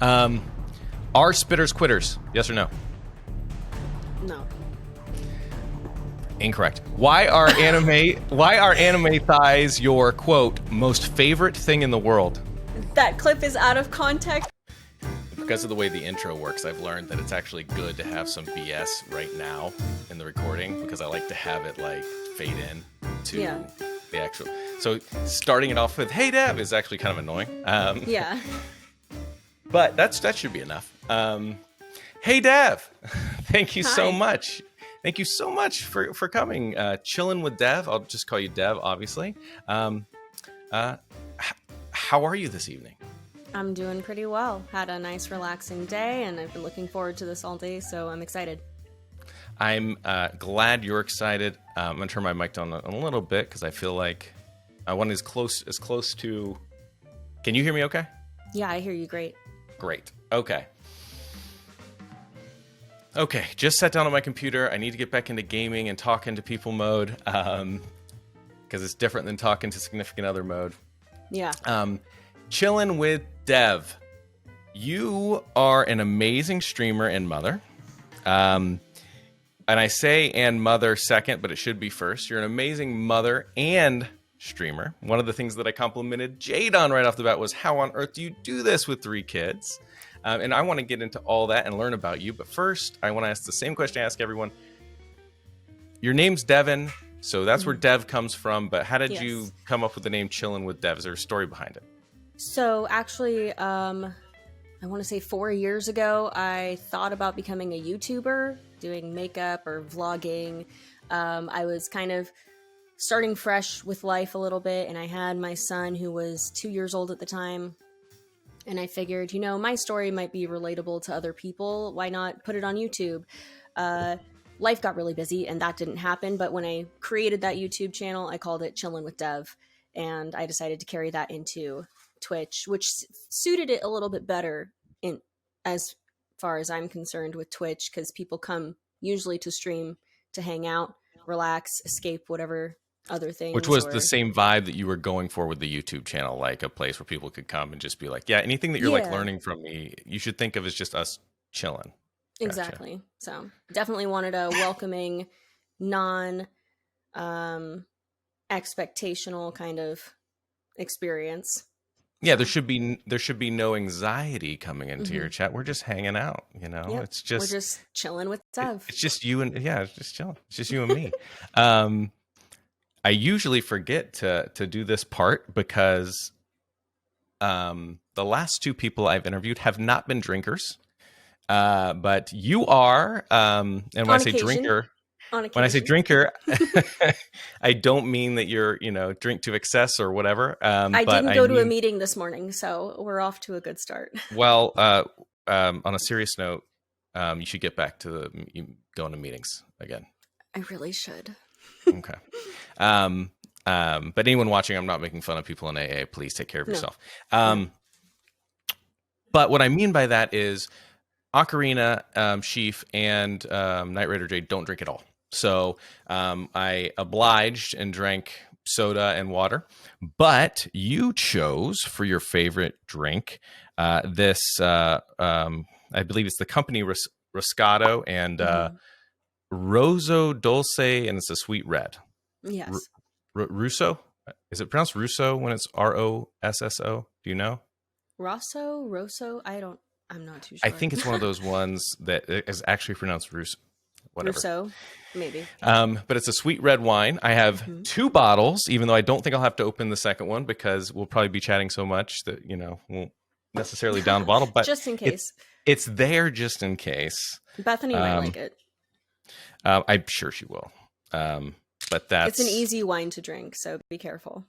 Are spitters quitters? Yes or no? No. Incorrect. Why are anime thighs your quote most favorite thing in the world? That clip is out of context. Because of the way the intro works, I've learned that it's actually good to have some BS right now in the recording because I like to have it like fade in to the actual. So starting it off with "Hey Dev" is actually kind of annoying. Yeah. But that should be enough. Hey Dev, thank you so much. Thank you so much for coming. Chillin' with Dev. I'll just call you Dev, obviously. How are you this evening? I'm doing pretty well. Had a nice relaxing day, and I've been looking forward to this all day, so I'm excited. I'm glad you're excited. I'm going to turn my mic down a little bit because I feel like I want as close to... Can you hear me okay? Yeah, I hear you great. Great. Okay, just sat down on my computer. I need to get back into gaming and talking to people mode because it's different than talking to significant other mode. Yeah. Chillin' with Dev. You are an amazing streamer and mother. And I say and mother second, but it should be first. You're an amazing mother and streamer. One of the things that I complimented Jade on right off the bat was, how on earth do you do this with 3 kids? And I want to get into all that and learn about you. But first, I want to ask the same question I ask everyone. Your name's Devin, so that's where Dev comes from. But how did you come up with the name Chillin' with Dev? Is there a story behind it? So actually, I want to say 4 years ago, I thought about becoming a YouTuber, doing makeup or vlogging. I was kind of starting fresh with life a little bit, and I had my son who was 2 years old at the time. And I figured, my story might be relatable to other people. Why not put it on YouTube? Life got really busy, and that didn't happen. But when I created that YouTube channel, I called it Chillin' with Dev, and I decided to carry that into Twitch, which suited it a little bit better as far as I'm concerned with Twitch, because people come usually to stream to hang out, relax, escape whatever other things. Which was the same vibe that you were going for with the YouTube channel, like a place where people could come and just be like, yeah, anything that you're like learning from me, you should think of as just us chilling. Exactly. Gotcha. So definitely wanted a welcoming, expectational kind of experience. Yeah, there should be no anxiety coming into your chat. We're just hanging out, It's just we're just chilling with Dev. It's just you and it's just chilling. It's just you and me. I usually forget to do this part because the last 2 people I've interviewed have not been drinkers. But you are, and when I say drinker, I don't mean that you're, drink to excess or whatever. I didn't go to a meeting this morning, so we're off to a good start. Well, on a serious note, you should get back to going to meetings again. I really should. Okay. But anyone watching, I'm not making fun of people in AA. Please take care of yourself. But what I mean by that is Ocarina, Sheaf, and Night Raider Jade don't drink at all. So I obliged and drank soda and water. But you chose for your favorite drink this, I believe it's the company Roscato and Rosso Dulce, and it's a sweet red. Yes. Russo? Is it pronounced Russo when it's Rosso? Do you know? Rosso? I'm not too sure. I think it's one of those ones that is actually pronounced Russo. Whatever. Russo, maybe. But it's a sweet red wine. I have 2 bottles, even though I don't think I'll have to open the second one because we'll probably be chatting so much that, won't necessarily down a bottle. But just in case. It's there just in case. Bethany might like it. I'm sure she will. But it's an easy wine to drink, so be careful.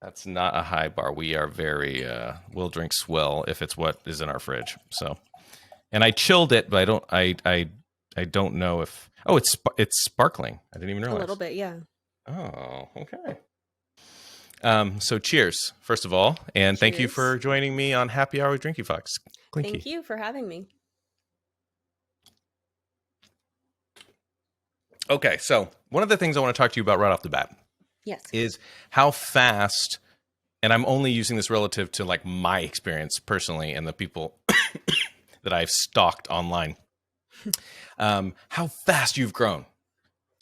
That's not a high bar. We are very we'll drink swill if it's what is in our fridge. So, and I chilled it, but I don't know if it's sparkling. I didn't even realize. A little bit, yeah. Oh, okay. So cheers, first of all, and thank you for joining me on Happy Hour with DrinkyFox. Clinky. Thank you for having me. Okay, so one of the things I want to talk to you about right off the bat is how fast, and I'm only using this relative to like my experience personally and the people that I've stalked online. How fast you've grown.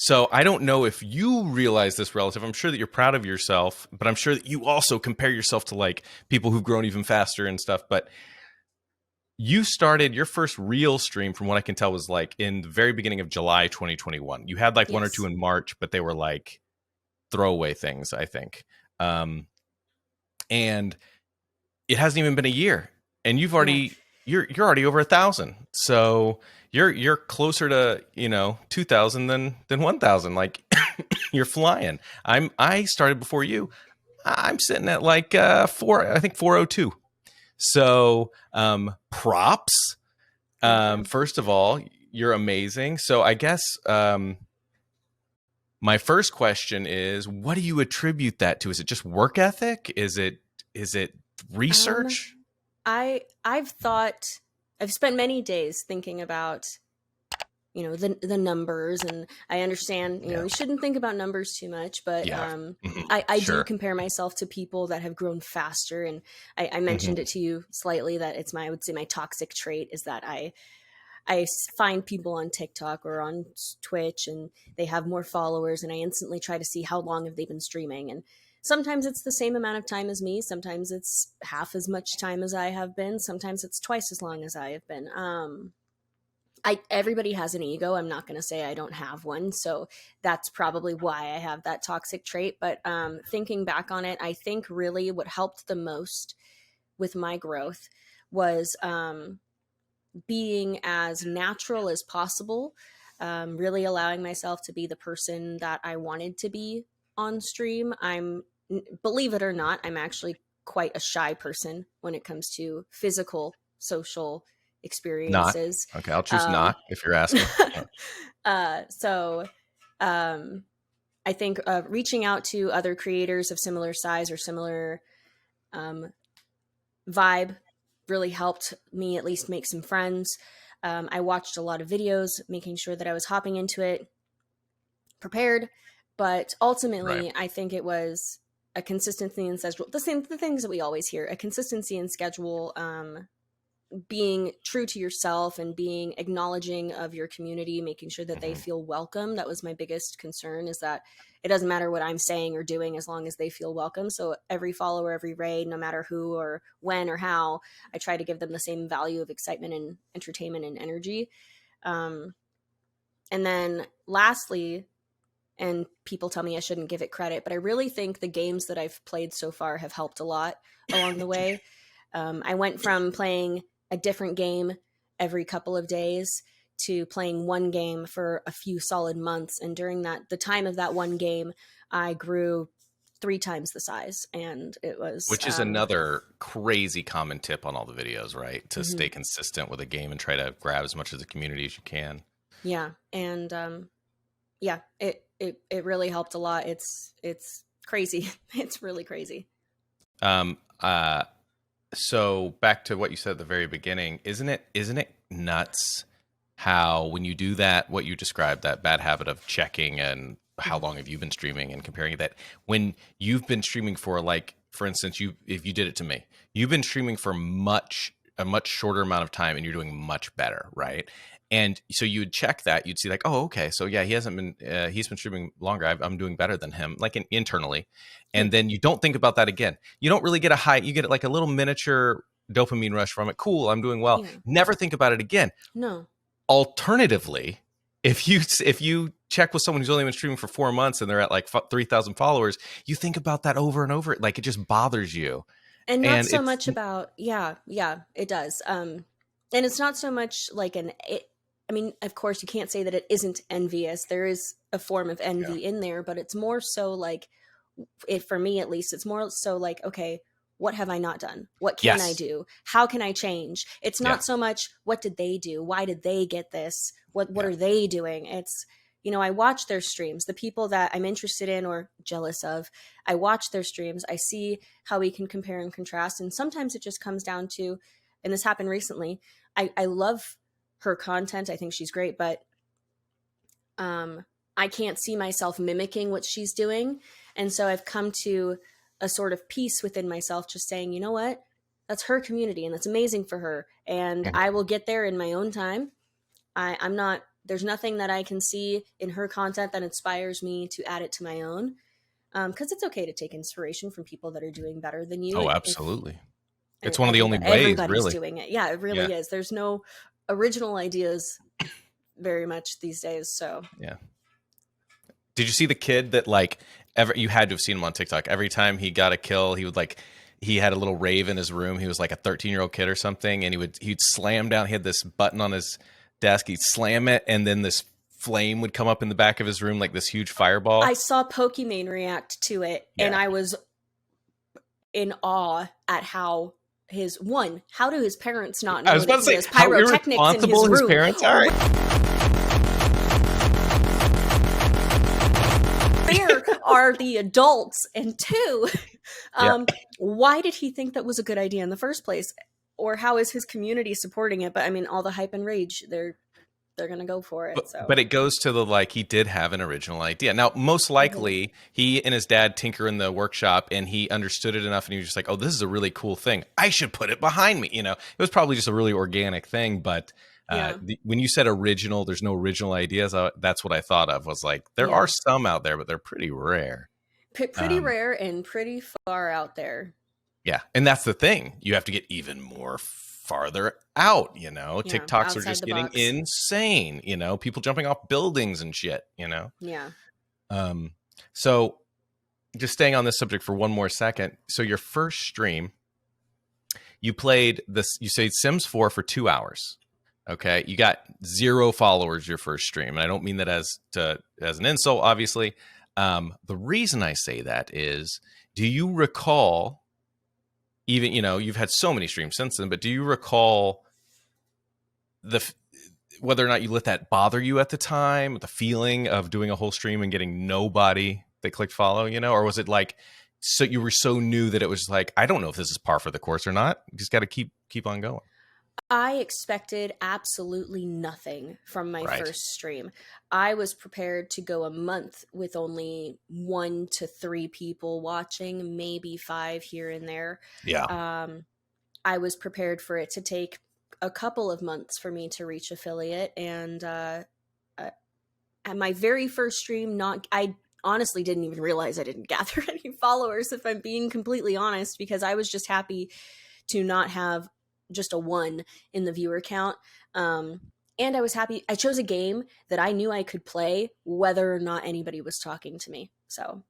So I don't know if you realize this relative. I'm sure that you're proud of yourself, but I'm sure that you also compare yourself to like people who've grown even faster and stuff. But you started your first real stream, from what I can tell, was like in the very beginning of July 2021. You had like one or Yes. two in March, but they were like throwaway things, I think. And it hasn't even been a year, and you've already you're already over 1,000. So you're closer to 2,000 than 1,000. Like you're flying. I started before you. I'm sitting at like 402. So props. First of all, you're amazing. So I guess my first question is, what do you attribute that to? Is it just work ethic? Is it research? I've spent many days thinking about the numbers, and I understand we shouldn't think about numbers too much, but I do compare myself to people that have grown faster, and I mentioned it to you slightly that it's I would say my toxic trait is that I find people on TikTok or on Twitch and they have more followers, and I instantly try to see how long have they been streaming. And sometimes it's the same amount of time as me. Sometimes it's half as much time as I have been. Sometimes it's twice as long as I have been. Everybody has an ego. I'm not going to say I don't have one. So that's probably why I have that toxic trait. But thinking back on it, I think really what helped the most with my growth was being as natural as possible, really allowing myself to be the person that I wanted to be on stream. Believe it or not, I'm actually quite a shy person when it comes to physical, social experiences. Not. Okay, I'll choose not if you're asking. So I think reaching out to other creators of similar size or similar vibe really helped me at least make some friends. I watched a lot of videos, making sure that I was hopping into it prepared. But ultimately, I think it was a consistency in schedule. The things that we always hear: a consistency in schedule, being true to yourself, and being acknowledging of your community, making sure that they feel welcome. That was my biggest concern, is that it doesn't matter what I'm saying or doing as long as they feel welcome. So every follower, every raid, no matter who or when or how, I try to give them the same value of excitement and entertainment and energy. And then lastly, and people tell me I shouldn't give it credit, but I really think the games that I've played so far have helped a lot along the way. I went from playing a different game every couple of days to playing one game for a few solid months. And during the time of that one game, I grew 3 times the size. And it was... Which is another crazy common tip on all the videos, right? To stay consistent with a game and try to grab as much of the community as you can. Yeah. And it really helped a lot. It's crazy. It's really crazy. So back to what you said at the very beginning, isn't it nuts how when you do that, what you described, that bad habit of checking and how long have you been streaming and comparing that, when you've been streaming for, like, for instance, if you did it to me, you've been streaming for a much shorter amount of time and you're doing much better, right? And so you would check that, you'd see like, oh, okay, so yeah, he's been streaming longer. I'm doing better than him, like internally. And then you don't think about that again. You don't really get a high, you get like a little miniature dopamine rush from it. Cool, I'm doing well. Yeah. Never think about it again. No. Alternatively, if you check with someone who's only been streaming for 4 months and they're at like 3,000 followers, you think about that over and over. Like it just bothers you. And not so much about, yeah, it does. And it's not so much like I mean, of course, you can't say that it isn't envious. There is a form of envy in there, but it's more so like, for me at least, it's more so like, okay, what have I not done? What can I do? How can I change? It's not so much, what did they do? Why did they get this? What are they doing? It's, I watch their streams, the people that I'm interested in or jealous of. I watch their streams. I see how we can compare and contrast. And sometimes it just comes down to, and this happened recently, I love her content. I think she's great, but I can't see myself mimicking what she's doing. And so I've come to a sort of peace within myself, just saying, you know what? that's her community, and that's amazing for her. And I will get there in my own time. I'm not. There's nothing that I can see in her content that inspires me to add it to my own. Because it's okay to take inspiration from people that are doing better than you. Oh, And absolutely. and It's one of the only ways, everybody's really. doing it. Yeah, it really is. There's no original ideas very much these days. So yeah. Did you see the kid that like you had to have seen him on TikTok? Every time he got a kill, he would like he had a little rave in his room. He was like a 13-year-old kid or something, and he'd slam down. He had this button on his desk. He'd slam it, and then this flame would come up in the back of his room like this huge fireball. I saw Pokimane react to it, and I was in awe at how how do his parents not know I was about to say, he has pyrotechnics in his room? His parents are. Where are the adults? And two, why did he think that was a good idea in the first place? Or how is his community supporting it? But I mean, all the hype and rage, they're going to go for it. But it goes to the, like, he did have an original idea. Now, most likely, he and his dad tinker in the workshop, and he understood it enough, and he was just like, oh, this is a really cool thing. I should put it behind me. You know, it was probably just a really organic thing. But when you said original, there's no original ideas. That's what I thought of, was like, there are some out there, but they're pretty rare. Pretty rare and pretty far out there. Yeah. And that's the thing. You have to get even more farther out, you know. TikToks are just getting insane, you know, people jumping off buildings and shit, you know. So just staying on this subject for one more second. So your first stream, you played this, you say Sims 4 for 2 hours. Okay, you got 0 followers your first stream, and I don't mean that as an insult, obviously. The reason I say that is, do you recall, even, you know, you've had so many streams since then, but do you recall whether or not you let that bother you at the time, the feeling of doing a whole stream and getting nobody that clicked follow, you know? Or was it like, so you were so new that it was like, I don't know if this is par for the course or not. You just got to keep on going. I expected absolutely nothing from my first stream. I was prepared to go a month with only 1 to 3 people watching, maybe 5 here and there. I was prepared for it to take a couple of months for me to reach affiliate. And at my very first stream, I honestly didn't even realize I didn't gather any followers, if I'm being completely honest, because I was just happy to not have just a 1 in the viewer count. And I was happy. I chose a game that I knew I could play whether or not anybody was talking to me. So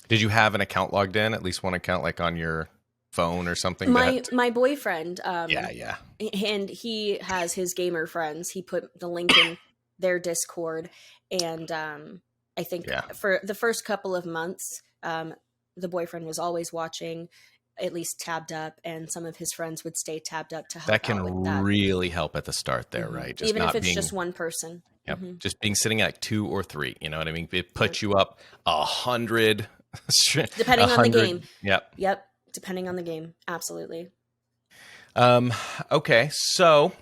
did you have an account logged in, at least one account, like on your phone or something? My boyfriend, and he has his gamer friends. He put the link in their Discord, and I think for the first couple of months, the boyfriend was always watching, at least tabbed up, and some of his friends would stay tabbed up to help. That can really help at the start there, right? Just even if it's just one person. Just being sitting at 2 or 3, you know what I mean? It puts you up 100, depending on the game. Yep. Depending on the game, absolutely. Okay, so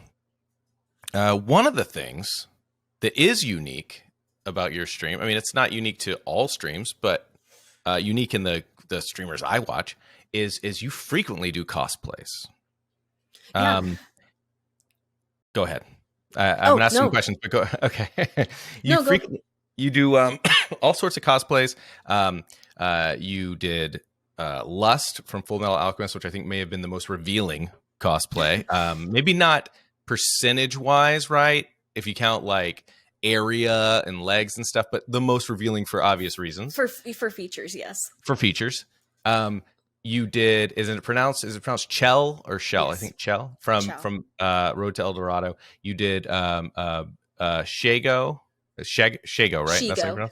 one of the things that is unique about your stream, I mean, it's not unique to all streams, but unique in the streamers I watch, is you frequently do cosplays. Go ahead. I'm gonna ask some questions, but go. Okay. You do all sorts of cosplays. You did Lust from Full Metal Alchemist, which I think may have been the most revealing cosplay. Maybe not percentage wise, right? If you count like area and legs and stuff, but the most revealing for obvious reasons. For features, yes. For features. You did, is it pronounced Chell or Shell? Yes. I think Chell from Road to El Dorado. You did Shago, right? Shigo,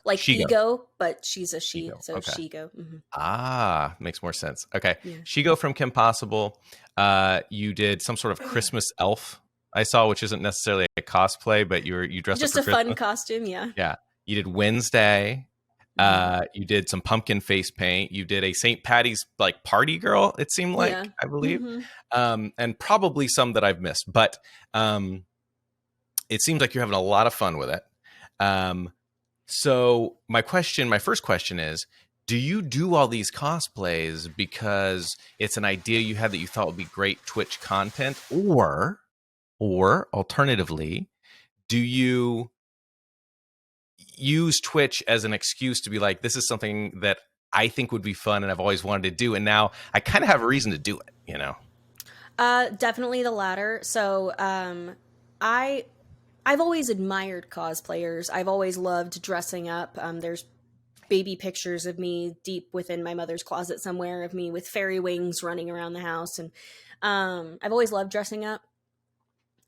like Shigo. ego, but she's a she, Shigo. so okay. Shigo. Makes more sense. Okay, Shigo from Kim Possible. You did some sort of Christmas elf, I saw, which isn't necessarily a cosplay, but you dressed just up for a Christmas. Fun costume, yeah. Yeah, you did Wednesday. You did some pumpkin face paint. You did a St. Patty's like party girl, it seemed like, I believe. And probably some that I've missed, but it seems like you're having a lot of fun with it. So my first question is, do you do all these cosplays because it's an idea you had that you thought would be great Twitch content, or alternatively, do you use Twitch as an excuse to be like, this is something that I think would be fun and I've always wanted to do, and now I kind of have a reason to do it, you know? Definitely the latter. So, I've always admired cosplayers. I've always loved dressing up. There's baby pictures of me deep within my mother's closet somewhere of me with fairy wings running around the house. And I've always loved dressing up.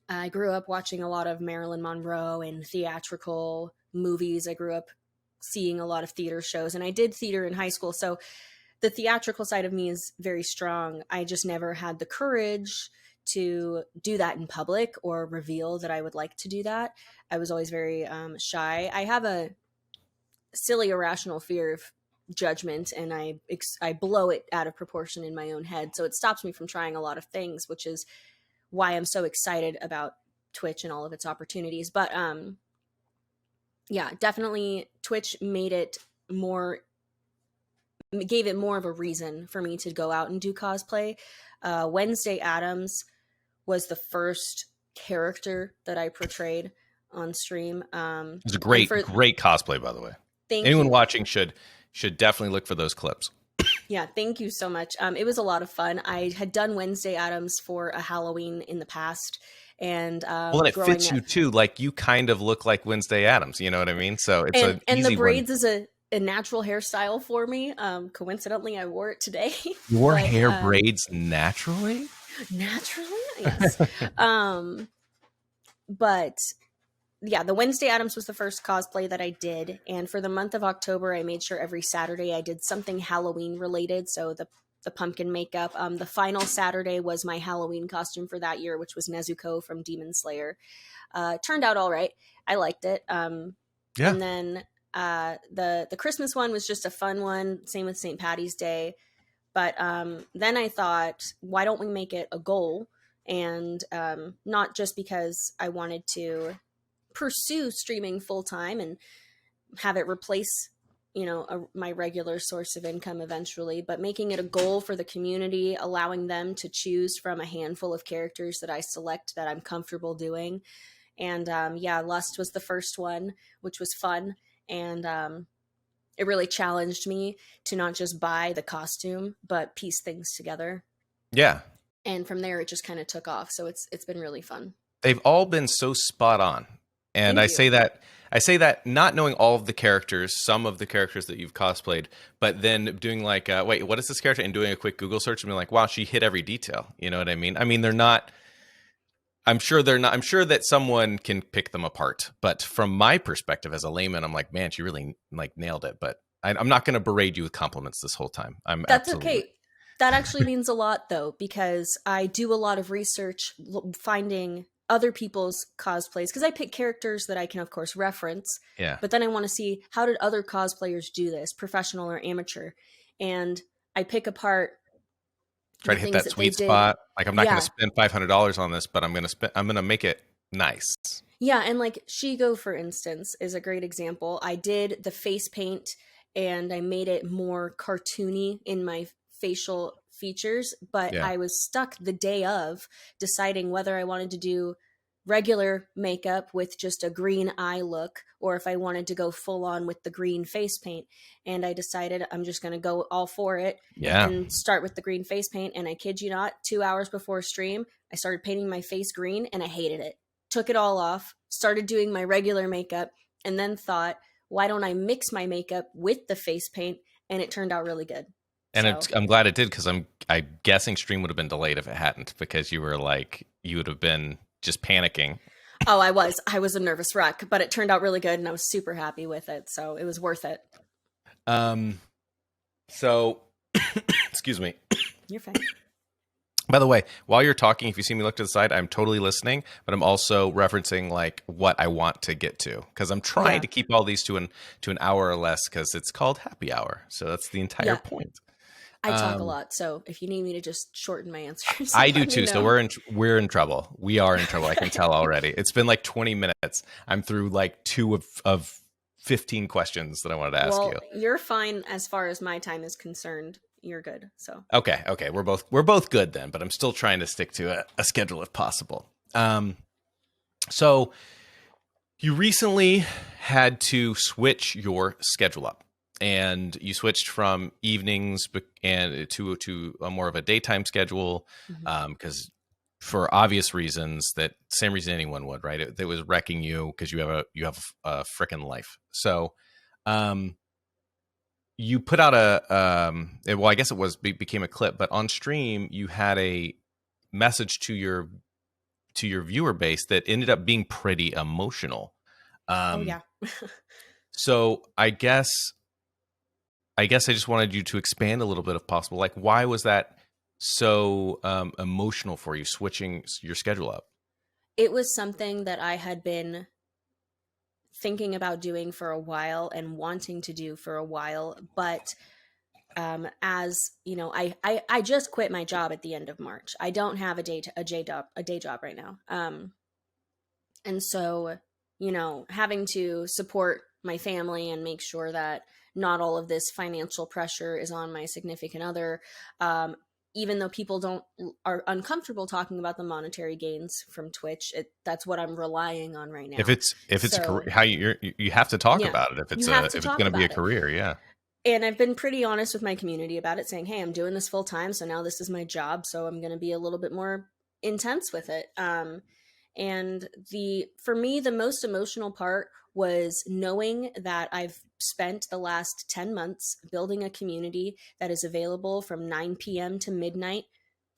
I grew up watching a lot of Marilyn Monroe and theatrical movies. I grew up seeing a lot of theater shows, and I did theater in high school. So the theatrical side of me is very strong. I just never had the courage to do that in public or reveal that I would like to do that. I was always very shy. I have a silly, irrational fear of judgment, and I blow it out of proportion in my own head. So it stops me from trying a lot of things, which is why I'm so excited about Twitch and all of its opportunities. But yeah, definitely Twitch gave it more of a reason for me to go out and do cosplay. Wednesday Addams was the first character that I portrayed on stream. It was a great cosplay, by the way. Anyone watching should definitely look for those clips. Yeah, thank you so much. It was a lot of fun. I had done Wednesday Addams for a Halloween in the past, and well, and it fits you too. Like, you kind of look like Wednesday Addams. You know what I mean? So it's an and easy the braids is a natural hairstyle for me. Coincidentally, I wore it today. You wore hair braids naturally? Naturally, yes. But yeah, the Wednesday Addams was the first cosplay that I did. And for the month of October, I made sure every Saturday I did something Halloween related. So the pumpkin makeup. The final Saturday was my Halloween costume for that year, which was Nezuko from Demon Slayer. Turned out all right. I liked it. Yeah. And then the Christmas one was just a fun one. Same with St. Patty's Day. But then I thought, why don't we make it a goal? And not just because I wanted to pursue streaming full time and have it replace, my regular source of income eventually, but making it a goal for the community, allowing them to choose from a handful of characters that I select that I'm comfortable doing. And Lust was the first one, which was fun. And it really challenged me to not just buy the costume, but piece things together. Yeah. And from there, it just kind of took off. So it's been really fun. They've all been so spot on. And I say that not knowing all of the characters, some of the characters that you've cosplayed, but then doing like, wait, what is this character? And doing a quick Google search and being like, wow, she hit every detail. You know what I mean? I mean, I'm sure that someone can pick them apart. But from my perspective as a layman, I'm like, man, she really like nailed it. But I'm not going to berate you with compliments this whole time. That's okay. That actually means a lot, though, because I do a lot of research finding other people's cosplays, because I pick characters that I can, of course, reference. Yeah. But then I want to see, how did other cosplayers do this, professional or amateur? And I pick apart. Try to hit that sweet spot. Like, I'm not going to spend $500 on this, but I'm going to make it nice. Yeah. And like Shigo, for instance, is a great example. I did the face paint and I made it more cartoony in my facial features, but I was stuck the day of deciding whether I wanted to do regular makeup with just a green eye look, or if I wanted to go full on with the green face paint. And I decided I'm just going to go all for it and start with the green face paint. And I kid you not, 2 hours before stream, I started painting my face green and I hated it. Took it all off, started doing my regular makeup, and then thought, why don't I mix my makeup with the face paint? And it turned out really good. And I'm glad it did, because I'm guessing stream would have been delayed if it hadn't, because you would have been just panicking. Oh, I was a nervous wreck, but it turned out really good and I was super happy with it. So it was worth it. So excuse me. You're fine. By the way, while you're talking, if you see me look to the side, I'm totally listening, but I'm also referencing like what I want to get to, because I'm trying to keep all these to an hour or less, because it's called happy hour. So that's the entire point. I talk a lot, so if you need me to just shorten my answers, I do too. So we're in trouble. We are in trouble. I can tell already. It's been like 20 minutes. I'm through like 2 of 15 questions that I wanted to ask you. Well, you're fine as far as my time is concerned. You're good. So Okay, we're both good then, but I'm still trying to stick to a schedule if possible. So you recently had to switch your schedule up, and you switched from evenings and to a more of a daytime schedule, because for obvious reasons, that same reason anyone would, right? It was wrecking you because you have a frickin' life. So, you put out well, I guess became a clip, but on stream you had a message to your viewer base that ended up being pretty emotional. oh yeah. So I guess I just wanted you to expand a little bit if possible. Like, why was that so emotional for you, switching your schedule up? It was something that I had been thinking about doing for a while and wanting to do for a while, but as you know, I just quit my job at the end of March. I don't have a day job right now, and so, you know, having to support my family and make sure that not all of this financial pressure is on my significant other, even though people are uncomfortable talking about the monetary gains from Twitch, that's what I'm relying on right now. If it's a career, how you have to talk about it if it's going to be a career, yeah. And I've been pretty honest with my community about it, saying, hey, I'm doing this full time, so now this is my job, so I'm going to be a little bit more intense with it. And for me, the most emotional part was knowing that I've spent the last 10 months building a community that is available from 9 p.m. to midnight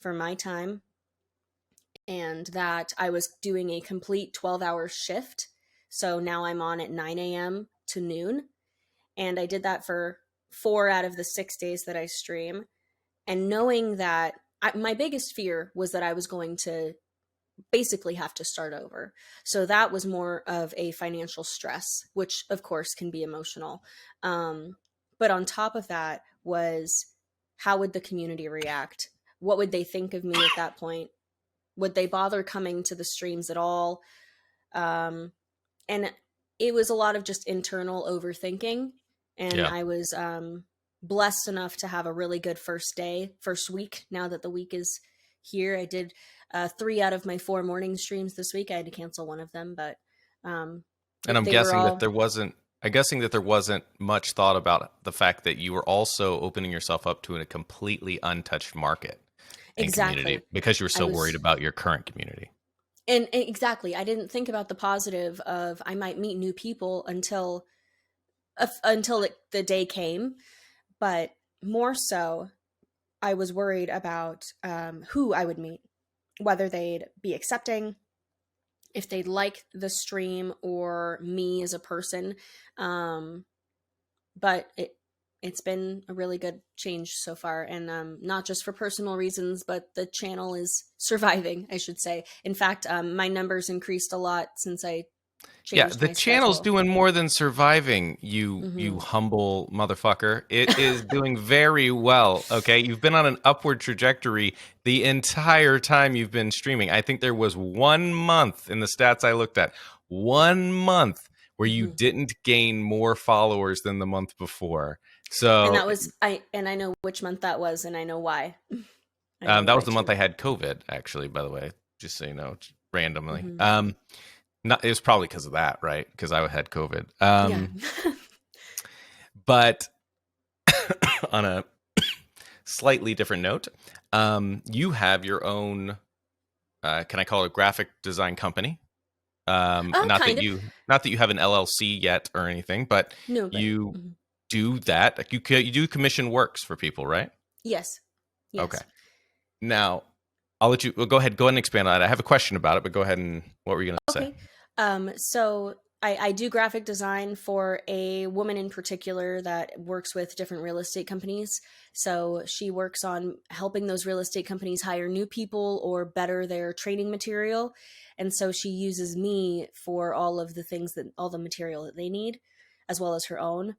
for my time, and that I was doing a complete 12-hour shift. So now I'm on at 9 a.m. to noon. And I did that for 4 out of the 6 days that I stream. And knowing that my biggest fear was that I was going to basically have to start over. So that was more of a financial stress, which of course can be emotional. But on top of that was, how would the community react? What would they think of me at that point? Would they bother coming to the streams at all? And it was a lot of just internal overthinking. And yeah. I was blessed enough to have a really good first week. Now that the week is here, I did 3 out of my 4 morning streams this week. I had to cancel one of them, but and I'm guessing that there wasn't much thought about the fact that you were also opening yourself up to a completely untouched market and community, because you were so worried about your current community. And exactly, I didn't think about the positive of I might meet new people until the day came, but more so, I was worried about who I would meet, whether they'd be accepting, if they'd like the stream or me as a person. But it's been a really good change so far, and not just for personal reasons, but the channel is surviving, I should say. In fact, my numbers increased a lot since I changed the channel's doing more than surviving, you humble motherfucker. It is doing very well, okay? You've been on an upward trajectory the entire time you've been streaming. I think there was 1 month in the stats I looked at, 1 month where you didn't gain more followers than the month before. So, and that was I know which month that was, and I know why. That was the month I had COVID, actually, by the way, just so you know, randomly. It was probably because of that, right? Because I had COVID. Yeah. But on a slightly different note, you have your own, can I call it a graphic design company? Not that you have an LLC yet or anything, but you do that. Like you do commission works for people, right? Yes. Okay. Now, I'll let you go ahead and expand on that. I have a question about it, but go ahead and what were you going to say? So I do graphic design for a woman in particular that works with different real estate companies. So she works on helping those real estate companies hire new people or better their training material. And so she uses me for all the material that they need, as well as her own.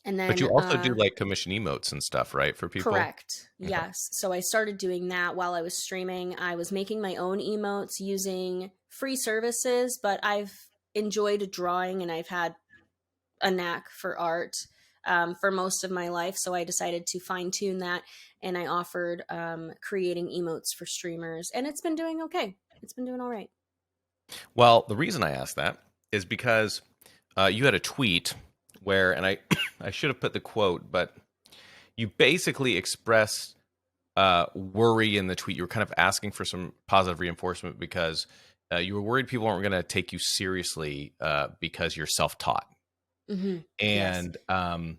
And then, but you also do like commission emotes and stuff, right? For people? Correct. Okay. Yes. So I started doing that while I was streaming. I was making my own emotes using free services, but I've enjoyed drawing and I've had a knack for art for most of my life. So I decided to fine tune that, and I offered creating emotes for streamers, and it's been doing okay. It's been doing all right. Well, the reason I asked that is because you had a tweet where, and I, I should have put the quote, but you basically expressed worry in the tweet. You were kind of asking for some positive reinforcement because you were worried people weren't going to take you seriously because you're self-taught. Mm-hmm. Yes. And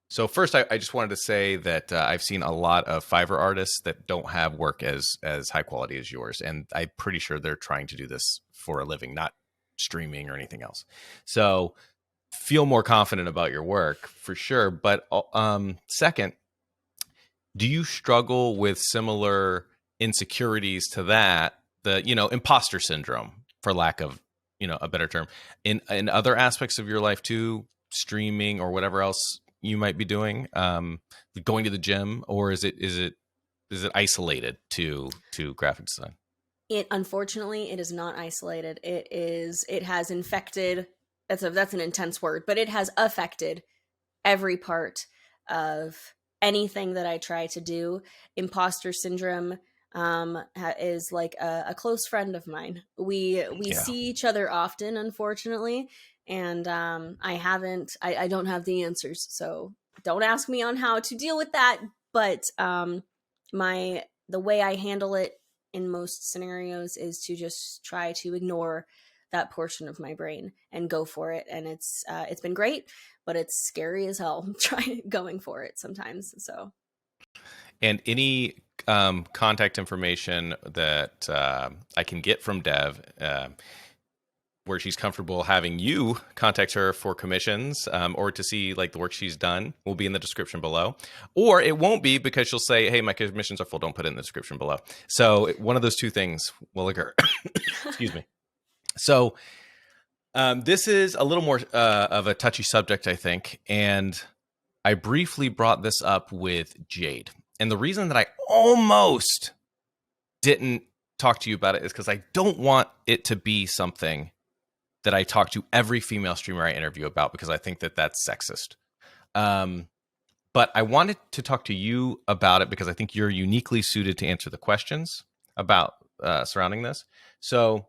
so first, I just wanted to say that I've seen a lot of Fiverr artists that don't have work as high quality as yours, and I'm pretty sure they're trying to do this for a living, not streaming or anything else. So feel more confident about your work for sure. But second, do you struggle with similar insecurities to that, the imposter syndrome, for lack of a better term, in other aspects of your life too, streaming or whatever else you might be doing, going to the gym, or is it isolated to graphic design? It unfortunately it is not isolated. It has infected. That's an intense word, but it has affected every part of anything that I try to do. Imposter syndrome is like a close friend of mine. We Yeah. see each other often, unfortunately, and I don't have the answers, so don't ask me on how to deal with that. But the way I handle it in most scenarios is to just try to ignore that portion of my brain and go for it. And it's been great, but it's scary as hell trying going for it sometimes. So, And any contact information that I can get from Dev, where she's comfortable having you contact her for commissions, or to see like the work she's done, will be in the description below. Or it won't be, because she'll say, hey, my commissions are full, don't put it in the description below. So one of those two things will occur. Excuse me. So this is a little more of a touchy subject, I think. And I briefly brought this up with Jade. And the reason that I almost didn't talk to you about it is because I don't want it to be something that I talk to every female streamer I interview about, because I think that that's sexist. But I wanted to talk to you about it because I think you're uniquely suited to answer the questions about surrounding this. So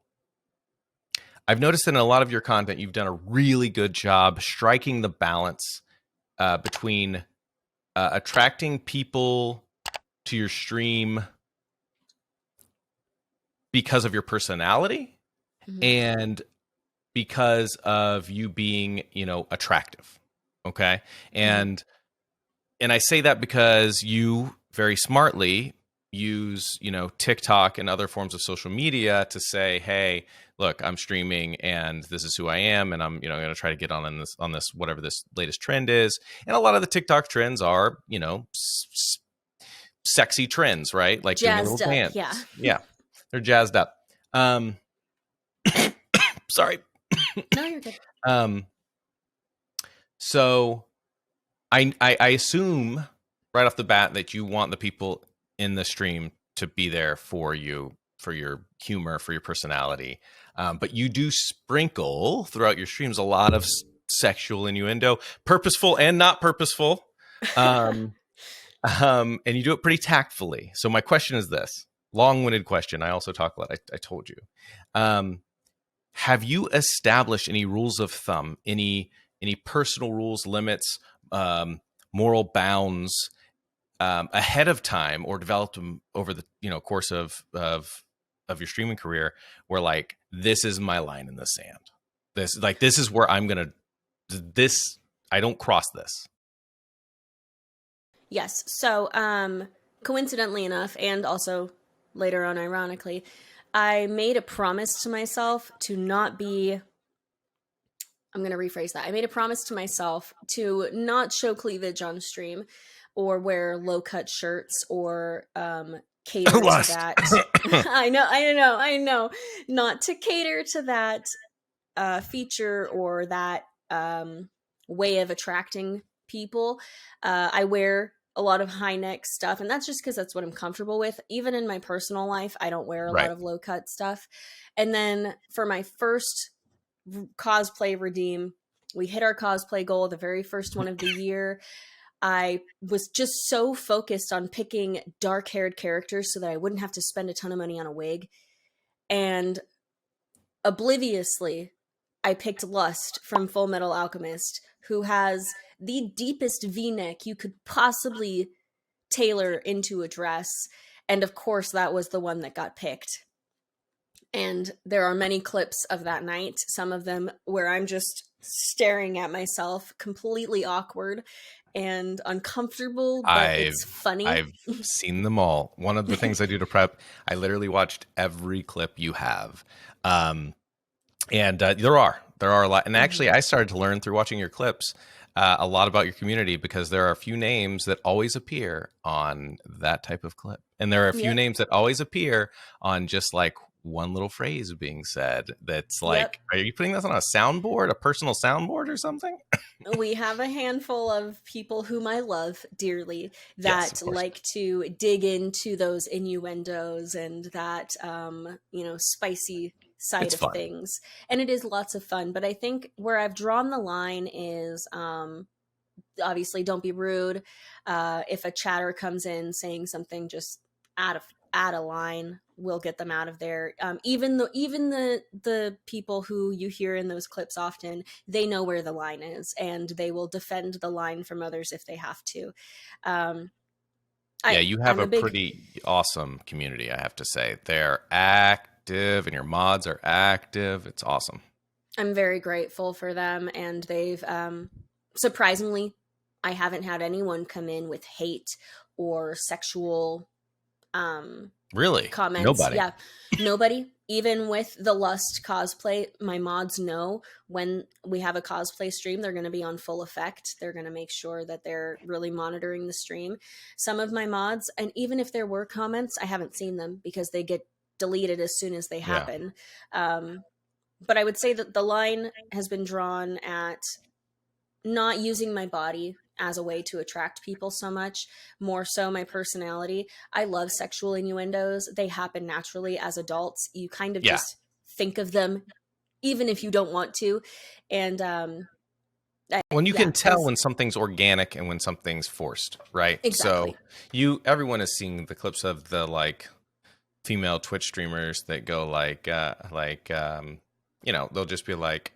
I've noticed that in a lot of your content, you've done a really good job striking the balance between attracting people to your stream because of your personality, mm-hmm. and because of you being, attractive. Okay. And I say that because you very smartly use, TikTok and other forms of social media to say, hey, look, I'm streaming and this is who I am. And I'm, going to try to get on this, whatever this latest trend is. And a lot of the TikTok trends are, sexy trends, right? Like doing a little jazzed up, dance. yeah. Yeah. They're jazzed up. Sorry. No, you're good. So I assume right off the bat that you want the people in the stream to be there for you, for your humor, for your personality. But you do sprinkle throughout your streams a lot of sexual innuendo, purposeful and not purposeful. And you do it pretty tactfully. So my question is this, long-winded question. I also talk a lot. I told you. Have you established any rules of thumb, any personal rules, limits, moral bounds ahead of time, or developed them over the course of your streaming career, where like, this is my line in the sand. This is where I'm gonna. I don't cross this. Yes. So, coincidentally enough, and also later on, ironically, I made a promise to myself to not be. I'm going to rephrase that. I made a promise to myself to not show cleavage on stream, or wear low cut shirts, or cater to that. I know. Not to cater to that feature or that way of attracting people. I wear a lot of high neck stuff, and that's just because that's what I'm comfortable with. Even in my personal life, I don't wear a lot of low cut stuff. And then for my first cosplay redeem. We hit our cosplay goal, the very first one of the year. I was just so focused on picking dark-haired characters so that I wouldn't have to spend a ton of money on a wig. And obliviously, I picked Lust from Full Metal Alchemist, who has the deepest V-neck you could possibly tailor into a dress. And of course, that was the one that got picked. And there are many clips of that night, some of them where I'm just staring at myself, completely awkward and uncomfortable, but it's funny. I've seen them all. One of the things I do to prep, I literally watched every clip you have. And there are a lot. And actually, I started to learn through watching your clips a lot about your community, because there are a few names that always appear on that type of clip. And there are a few names that always appear on just like one little phrase being said. That's like, are you putting this on a soundboard, a personal soundboard or something? We have a handful of people whom I love dearly that like to dig into those innuendos and that, spicy side of things. And it is lots of fun. But I think where I've drawn the line is, obviously don't be rude. If a chatter comes in saying something just out of line, we'll get them out of there. Even the people who you hear in those clips often, they know where the line is, and they will defend the line from others if they have to. You have a pretty awesome community, I have to say. They're active, and your mods are active. It's awesome. I'm very grateful for them, and they've surprisingly, I haven't had anyone come in with hate or sexual really comments. Nobody. Yeah, nobody. Even with the Lust cosplay, my mods know when we have a cosplay stream, they're going to be on full effect. They're going to make sure that they're really monitoring the stream. Some of my mods, and even if there were comments, I haven't seen them because they get deleted as soon as they happen. But I would say that the line has been drawn at not using my body as a way to attract people so much, more so my personality. I love sexual innuendos. They happen naturally as adults. You kind of just think of them, even if you don't want to. And when you can tell when something's organic and when something's forced, right? Exactly. So everyone is seeing the clips of the like female Twitch streamers that go like they'll just be like,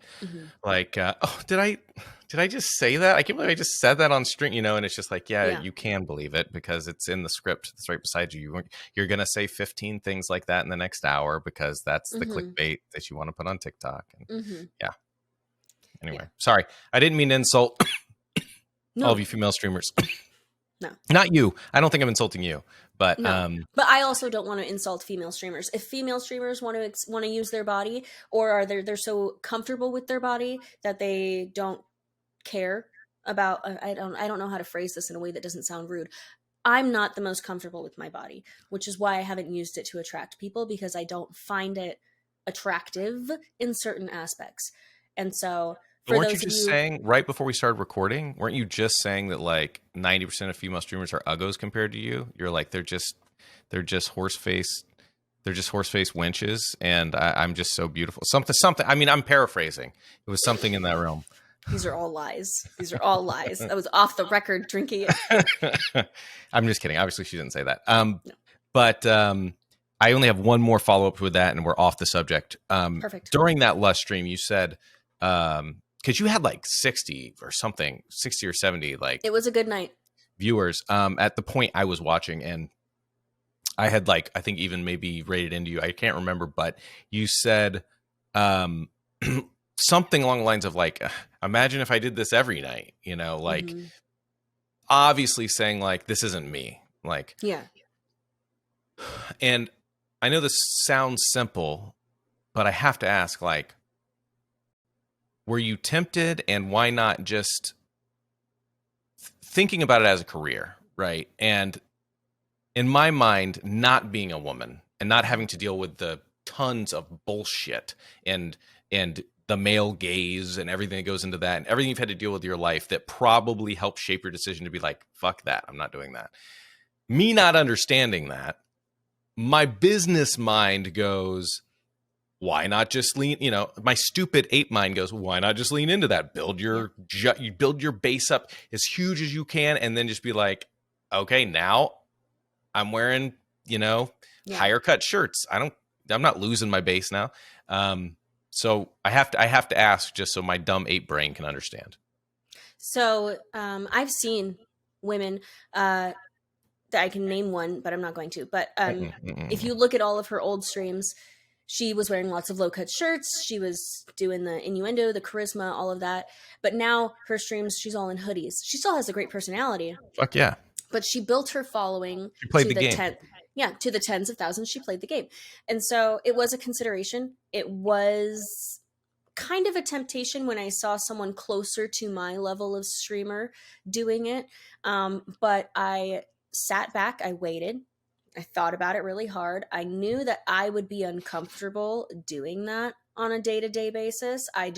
oh, did I just say that? I can't believe I just said that on stream, and it's just like, you can believe it because it's in the script that's right beside you. You're going to say 15 things like that in the next hour because that's the clickbait that you want to put on TikTok. And Anyway, sorry. I didn't mean to insult all of you female streamers. No. Not you. I don't think I'm insulting you. But but I also don't want to insult female streamers. If female streamers want to use their body, or they're so comfortable with their body that they don't care about, I don't know how to phrase this in a way that doesn't sound rude. I'm not the most comfortable with my body, which is why I haven't used it to attract people, because I don't find it attractive in certain aspects. And so weren't you just saying right before we started recording, weren't you just saying that like 90% of female streamers are uggos compared to you? You're like, they're just horse face wenches, and I'm just so beautiful. Something. I mean, I'm paraphrasing. It was something in that realm. These are all lies. That was off the record, Drinky. I'm just kidding. Obviously, she didn't say that. No. But I only have one more follow-up with that, and we're off the subject. Perfect. During that Lust stream, you said, because you had like 60 or 70, like it was a good night. Viewers at the point I was watching, and I had like, I think even maybe rated into you. I can't remember, but you said something along the lines of like, imagine if I did this every night, like obviously saying like, this isn't me. Like, yeah. And I know this sounds simple, but I have to ask, like, were you tempted, and why not just thinking about it as a career, right? And in my mind, not being a woman and not having to deal with the tons of bullshit and the male gaze and everything that goes into that, and everything you've had to deal with in your life that probably helped shape your decision to be like, fuck that, I'm not doing that. Me not understanding that, my business mind goes, why not just lean, my stupid ape mind goes, why not just lean into that? You build your base up as huge as you can, and then just be like, okay, now I'm wearing, Yeah. higher cut shirts. I'm not losing my base now. So I have to ask, just so my dumb ape brain can understand. So I've seen women that I can name one, but I'm not going to. But if you look at all of her old streams, she was wearing lots of low cut shirts. She was doing the innuendo, the charisma, all of that. But now her streams, she's all in hoodies. She still has a great personality. Fuck yeah. But she built her following She played to the game. to the tens of thousands. She played the game. And so it was a consideration. It was kind of a temptation when I saw someone closer to my level of streamer doing it. But I sat back, I waited, I thought about it really hard. I knew that I would be uncomfortable doing that on a day-to-day basis. I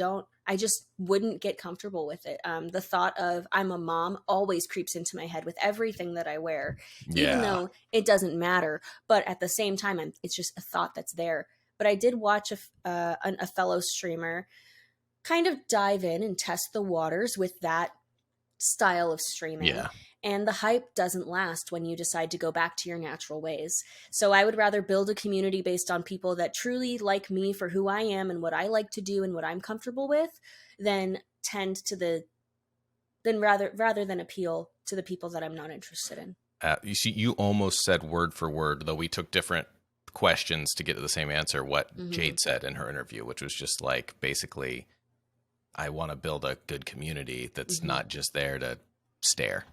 just wouldn't get comfortable with it. The thought of I'm a mom always creeps into my head with everything that I wear, even though it doesn't matter. But at the same time, it's just a thought that's there. But I did watch a fellow streamer kind of dive in and test the waters with that style of streaming. Yeah. And the hype doesn't last when you decide to go back to your natural ways. So I would rather build a community based on people that truly like me for who I am and what I like to do and what I'm comfortable with than rather than appeal to the people that I'm not interested in. You see, you almost said word for word, though we took different questions to get to the same answer, what Jade said in her interview, which was just like, basically, I want to build a good community that's not just there to stare.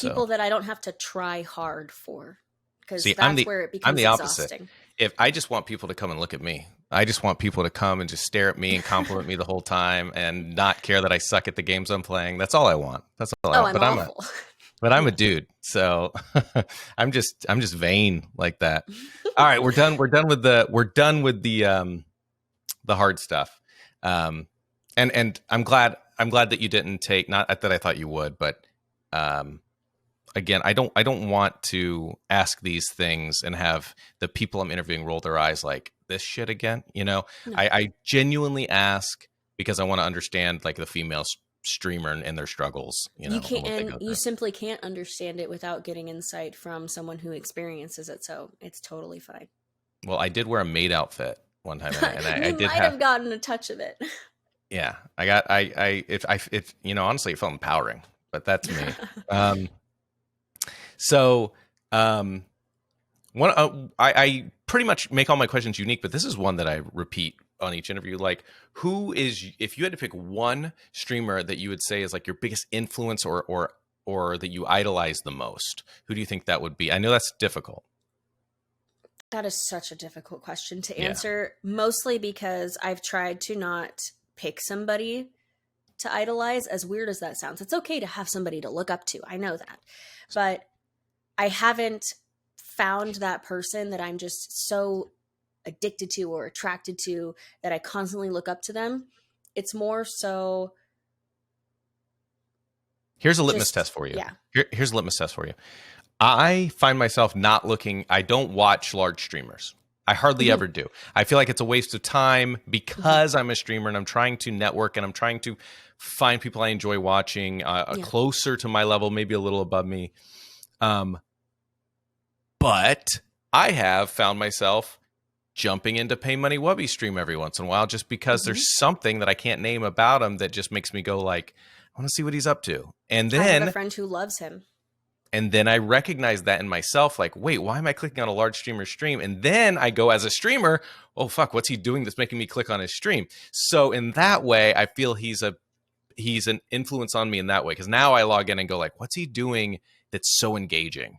People that I don't have to try hard for, because where it becomes I'm the exhausting. opposite. If I just want people to come and look at me, I just want people to come and just stare at me and compliment me the whole time and not care that I suck at the games I'm playing. That's all I want. That's all I want. I'm awful. But I'm a dude, so I'm just vain like that. All right, we're done with the hard stuff. And I'm glad that you didn't take, not that I thought you would, but again, I don't want to ask these things and have the people I'm interviewing roll their eyes like, this shit again. No. I genuinely ask because I want to understand like the female streamer and their struggles. You can't, and you simply can't understand it without getting insight from someone who experiences it. So it's totally fine. Well, I did wear a maid outfit one time, and I did have gotten a touch of it. Yeah, honestly, it felt empowering, but that's me. I pretty much make all my questions unique, but this is one that I repeat on each interview. Like, if you had to pick one streamer that you would say is like your biggest influence or that you idolize the most, who do you think that would be? I know that's difficult. That is such a difficult question to answer, mostly because I've tried to not pick somebody to idolize, as weird as that sounds. It's okay to have somebody to look up to. I know that. But I haven't found that person that I'm just so addicted to or attracted to that I constantly look up to them. It's more so. Here's a litmus test for you. Yeah. Here's a litmus test for you. I find myself not looking. I don't watch large streamers. I hardly ever do. I feel like it's a waste of time because I'm a streamer and I'm trying to network and I'm trying to find people I enjoy watching closer to my level, maybe a little above me. But I have found myself jumping into Pay Money Wubby stream every once in a while just because there's something that I can't name about him that just makes me go like, I want to see what he's up to. And then I have a friend who loves him. And then I recognize that in myself, like, wait, why am I clicking on a large streamer's stream? And then I go as a streamer, oh, fuck, what's he doing that's making me click on his stream? So in that way, I feel he's an influence on me in that way. Because now I log in and go like, what's he doing that's so engaging?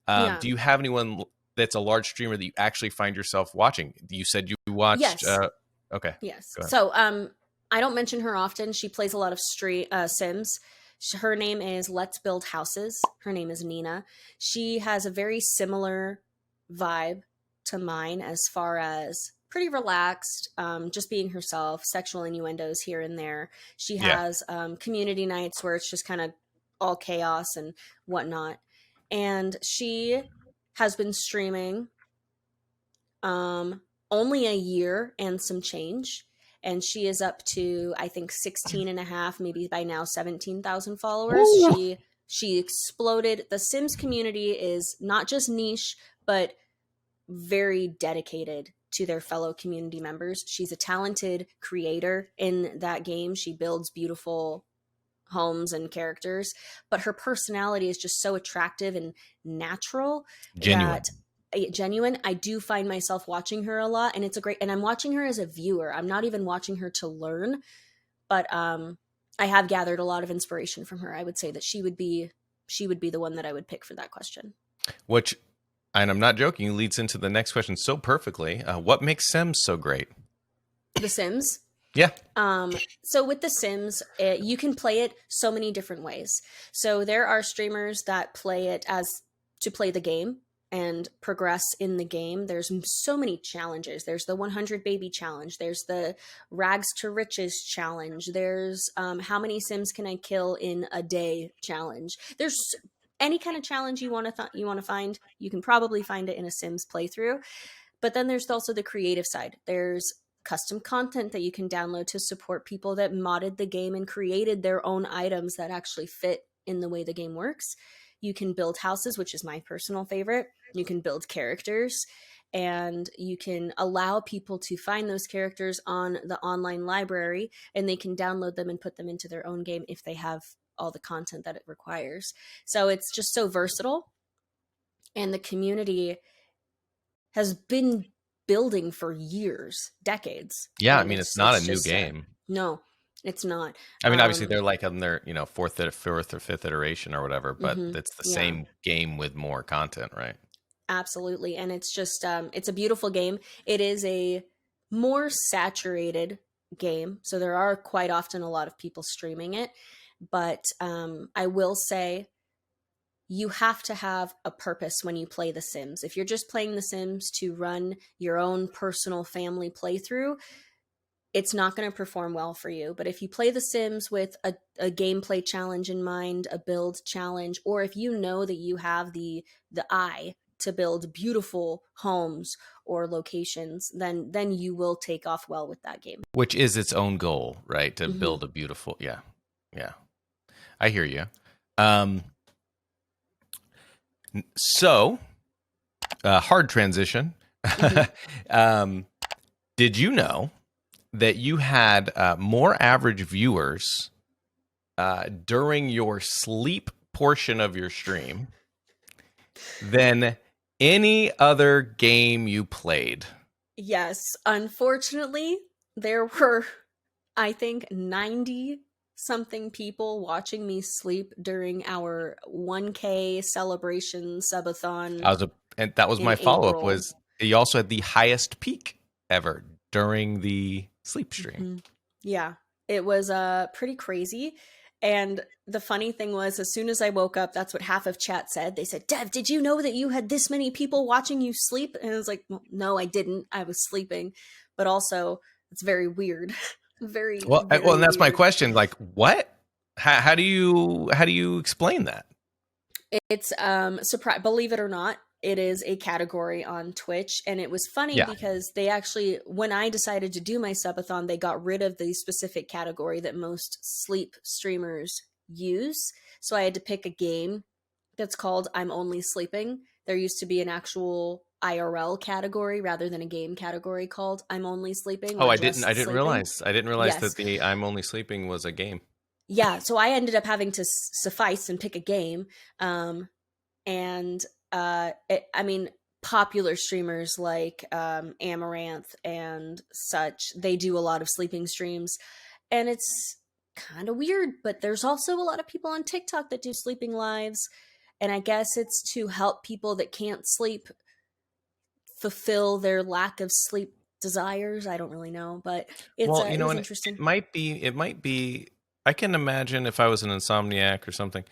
Do you have anyone that's a large streamer that you actually find yourself watching? You said you watched. Yes. Okay. Yes. So I don't mention her often. She plays a lot of Sims. Her name is Let's Build Houses. Her name is Nina. She has a very similar vibe to mine as far as pretty relaxed, just being herself, sexual innuendos here and there. She has community nights where it's just kind of all chaos and whatnot. And she has been streaming only a year and some change. And she is up to, I think, 16 and a half, maybe by now 17,000 followers. Ooh. She exploded. The Sims community is not just niche, but very dedicated to their fellow community members. She's a talented creator in that game. She builds beautiful homes and characters, but her personality is just so attractive and natural Genuine. that genuine. I do find myself watching her a lot, and it's a great, and I'm watching her as a viewer. I'm not even watching her to learn, but I have gathered a lot of inspiration from her. I would say that she would be the one that I would pick for that question. Which, and I'm not joking, leads into the next question so perfectly. What makes Sims so great? The Sims. Yeah. So with The Sims, you can play it so many different ways. So there are streamers that play it as to play the game and progress in the game. There's so many challenges. There's the 100 baby challenge. There's the rags to riches challenge. There's how many Sims can I kill in a day challenge. There's any kind of challenge you want to find. You can probably find it in a Sims playthrough. But then there's also the creative side. There's custom content that you can download to support people that modded the game and created their own items that actually fit in the way the game works. You can build houses, which is my personal favorite. You can build characters, and you can allow people to find those characters on the online library, and they can download them and put them into their own game if they have all the content that it requires. So it's just so versatile, and the community has been building for years, decades. Yeah, I And mean, it's not a new just game. no, it's not. I mean, obviously they're like on their, fourth or fifth iteration or whatever, but it's the Yeah. same game with more content, right? Absolutely. And it's just it's a beautiful game. It is a more saturated game, so there are quite often a lot of people streaming it, but I will say you have to have a purpose when you play The Sims. If you're just playing The Sims to run your own personal family playthrough, it's not going to perform well for you. But if you play The Sims with a gameplay challenge in mind, a build challenge, or if you know that you have the eye to build beautiful homes or locations, then you will take off well with that game. Which is its own goal, right? To Mhm. build a beautiful, yeah. I hear you. So, hard transition. Did you know that you had more average viewers during your sleep portion of your stream than any other game you played? Yes, unfortunately, there were, I think, 90 something people watching me sleep during our 1K celebration subathon. And that was in my follow-up April. was you also had the highest peak ever during the sleep stream. Mhm. Yeah, it was pretty crazy. And the funny thing was, as soon as I woke up, that's what half of chat said. They said, "Dev, did you know that you had this many people watching you sleep?" And I was like, well, "No, I didn't. I was sleeping." But also, it's very weird. very, Well, very and that's my weird. question. Like, what? How do you explain that? It's surprise. Believe it or not, it is a category on Twitch, and it was funny Yeah. because they actually, when I decided to do my subathon, they got rid of the specific category that most sleep streamers use. So I had to pick a game that's called "I'm Only Sleeping." There used to be an actual IRL category rather than a game category called "I'm Only Sleeping" Oh, or I "Just didn't Sleeping." realize. I didn't realize Yes. that the I'm Only Sleeping was a game. Yeah, so I ended up having to suffice and pick a game. And I mean, popular streamers like Amaranth and such, they do a lot of sleeping streams, and it's kind of weird. But there's also a lot of people on TikTok that do sleeping lives, and I guess it's to help people that can't sleep fulfill their lack of sleep desires. I don't really know, but Well, it was and interesting. it might be. I can imagine if I was an insomniac or something,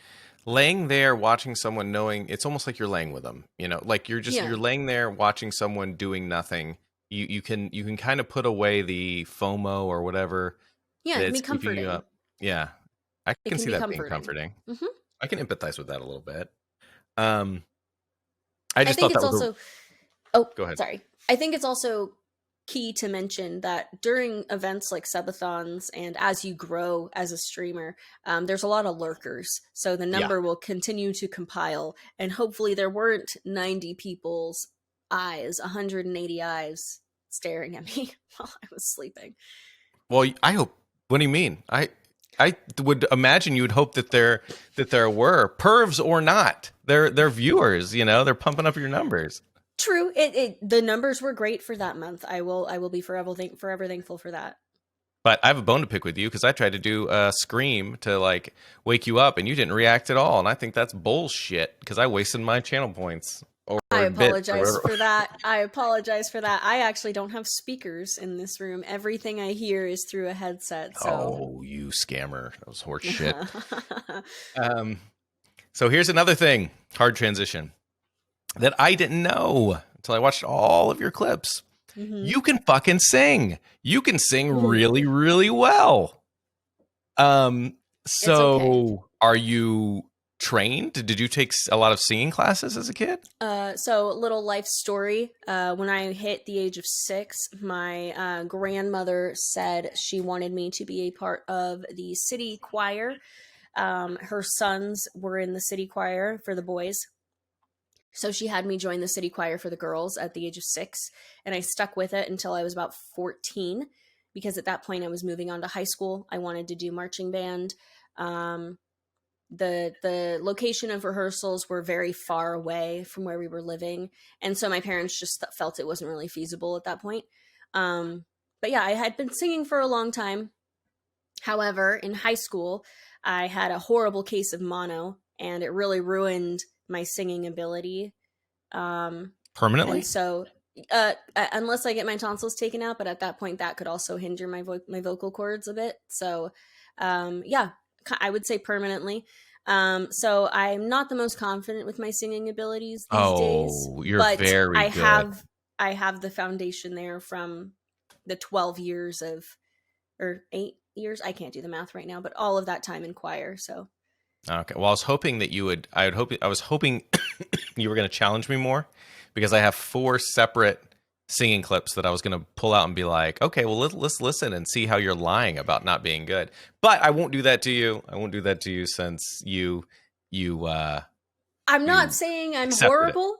laying there watching someone, knowing it's almost like you're laying with them. Like you're Yeah. laying there watching someone doing nothing. You can kind of put away the FOMO or whatever Yeah, it can that's be keeping you comforting. up. Yeah, I It can can see be that being comforting. comforting. Hmm. I can empathize with that a little bit. I I just think thought that it's was also. Oh, Go ahead. sorry. I think it's also key to mention that during events like subathons and as you grow as a streamer, there's a lot of lurkers. So the Yeah. number will continue to compile, and hopefully there weren't 90 people's eyes, 180 eyes staring at me while I was sleeping. Well, I hope. What do you mean? I would imagine you would hope that there were pervs or not. They're viewers. They're pumping up your numbers. True. The numbers were great for that month. I will be forever thankful for that. But I have a bone to pick with you because I tried to do a scream to like wake you up and you didn't react at all, and I think that's bullshit because I wasted my channel points. I apologize for that. I actually don't have speakers in this room. Everything I hear is through a headset. So. Oh, you scammer! That was horse shit. So here's another thing. Hard transition. That I didn't know until I watched all of your clips. Mm-hmm. You can fucking sing. You can sing really, really well. So okay. Are you trained? Did you take a lot of singing classes as a kid? So little life story. When I hit the age of 6, my grandmother said she wanted me to be a part of the city choir. Her sons were in the city choir for the boys. So she had me join the city choir for the girls at the age of 6, and I stuck with it until I was about 14, because at that point I was moving on to high school. I wanted to do marching band. The location of rehearsals were very far away from where we were living, and so my parents just felt it wasn't really feasible at that point. But yeah, I had been singing for a long time. However, in high school, I had a horrible case of mono, and it really ruined my singing ability. Permanently? And so, unless I get my tonsils taken out, but at that point that could also hinder my vocal cords a bit. So, yeah, I would say permanently. So I'm not the most confident with my singing abilities these days. Oh, you're very good. I have the foundation there from the 12 years or 8 years. I can't do the math right now, but all of that time in choir. So. Okay. Well, I was hoping that you would. I was hoping you were going to challenge me more, because I have 4 separate singing clips that I was going to pull out and be like, okay, well, let's listen and see how you're lying about not being good. But I won't do that to you. I won't do that to you since you. I'm not saying I'm horrible,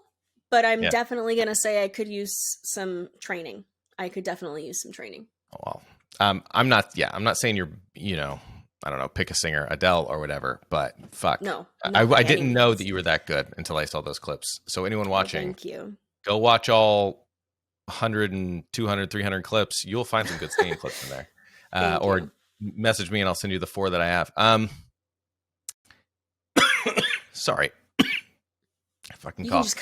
but I'm definitely going to say I could use some training. I could definitely use some training. Oh, well, I'm not. Yeah, I'm not saying you're. I don't know, pick a singer, Adele or whatever, but fuck. No, I didn't know that you were that good until I saw those clips. So anyone watching, thank you. Go watch all 100 and 200, 300 clips. You'll find some good singing clips in there. Or message me and I'll send you the 4 that I have. Sorry. I fucking coughed. You can just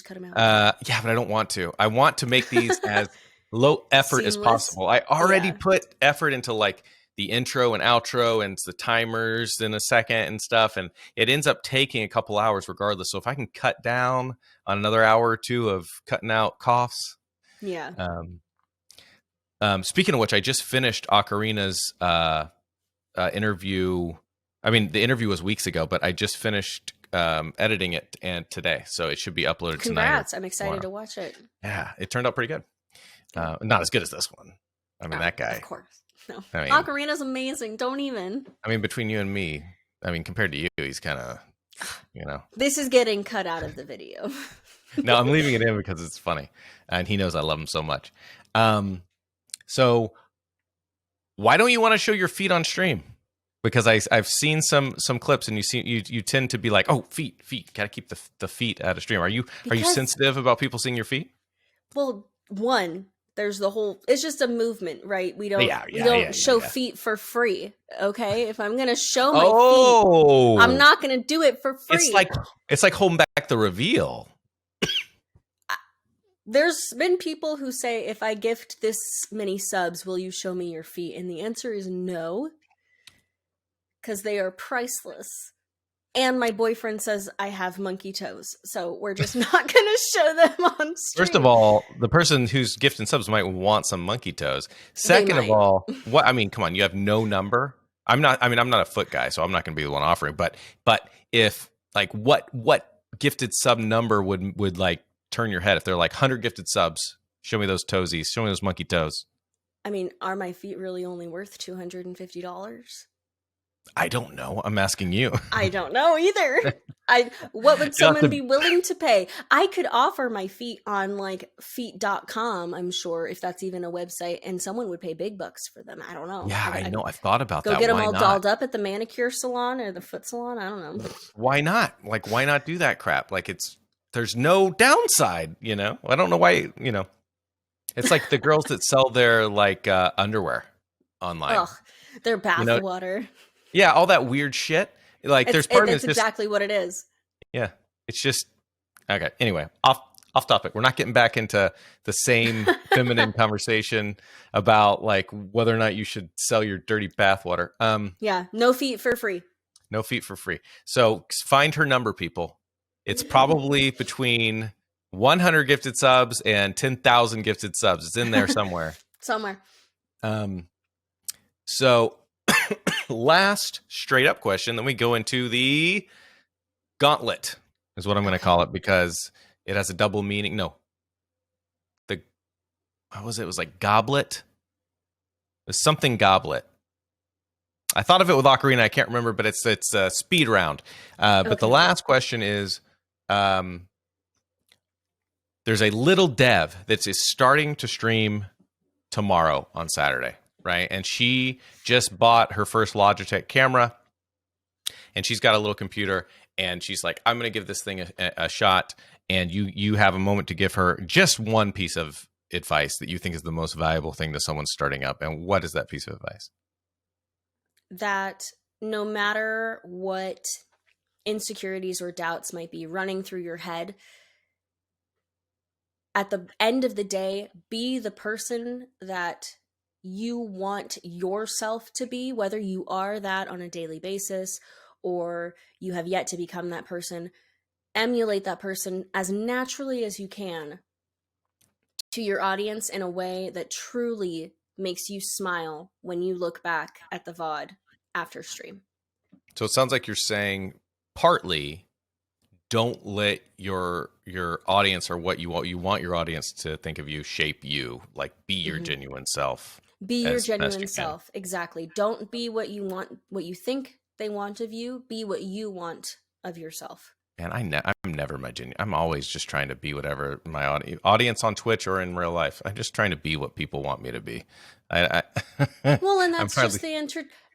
cut them out. Yeah, but I don't want to. I want to make these as low effort as possible. I already put effort into like the intro and outro and the timers in a second and stuff, and it ends up taking a couple hours regardless. So if I can cut down on another hour or 2 of cutting out coughs. Yeah. Speaking of which, I just finished Ocarina's interview. I mean, the interview was weeks ago, but I just finished editing it and today, so it should be uploaded tonight. Congrats! I'm excited to watch it. Yeah, it turned out pretty good. Not as good as this one. I mean, that guy. Of course. No. I mean, Ocarina's amazing. Don't even. I mean, between you and me, I mean, compared to you, he's kind of, This is getting cut out of the video. No, I'm leaving it in because it's funny, and he knows I love him so much. So why don't you want to show your feet on stream? Because I've seen some clips, and you tend to be like, oh, feet, gotta keep the feet out of stream. Are you sensitive about people seeing your feet? Well, there's the whole, it's just a movement, right? We don't show feet for free. Okay. If I'm going to show my feet, I'm not going to do it for free. It's like holding back the reveal. There's been people who say, if I gift this many subs, will you show me your feet? And the answer is no, because they are priceless. And my boyfriend says I have monkey toes, so we're just not going to show them on stream. First of all, the person who's gifting subs might want some monkey toes. Second of all, what I mean, come on, you have no number. I'm not a foot guy, so I'm not going to be the one offering. But if like what gifted sub number would like turn your head if they're like 100 gifted subs, Show me those toesies. Show me those monkey toes. I mean, are my feet really only worth $250? I don't know. I'm asking you. I don't know either. What would someone be willing to pay? I could offer my feet on like feet.com, I'm sure, if that's even a website, and someone would pay big bucks for them. I don't know. Yeah, I know. I've thought about that. Go get them all dolled up at the manicure salon or the foot salon. I don't know. Why not? Like, why not do that crap? Like, there's no downside, you know? I don't know why, you know. It's like the girls that sell their like underwear online. Ugh, their bath water. Yeah, all that weird shit. Like, there's part of it's exactly what it is. Yeah, it's just okay. Anyway, off topic. We're not getting back into the same feminine conversation about like whether or not you should sell your dirty bathwater. Yeah, no feet for free. No feet for free. So find her number, people. It's probably between 100 gifted subs and 10,000 gifted subs. It's in there somewhere. Somewhere. So last straight up question, then we go into the gauntlet is what I'm going to call it because it has a double meaning. No. What was it? It was like goblet. It was something goblet. I thought of it with Ocarina. I can't remember, but it's a speed round. But the last question is, there's a little dev that is starting to stream tomorrow on Saturday, right? And she just bought her first Logitech camera, and she's got a little computer, and she's like, I'm going to give this thing a shot, and you have a moment to give her just one piece of advice that you think is the most valuable thing to someone starting up. And what is that piece of advice? That no matter what insecurities or doubts might be running through your head, at the end of the day, be the person that you want yourself to be, whether you are that on a daily basis or you have yet to become that person. Emulate that person as naturally as you can to your audience in a way that truly makes you smile when you look back at the VOD after stream. So it sounds like you're saying partly don't let your audience or what you want your audience to think of you shape you. Like, be your genuine self. Be your genuine self. Exactly. Don't be what you want, what you think they want of you. Be what you want of yourself. And I'm never my genuine. I'm always just trying to be whatever my audience on Twitch or in real life. I'm just trying to be what people want me to be. Well, and that's just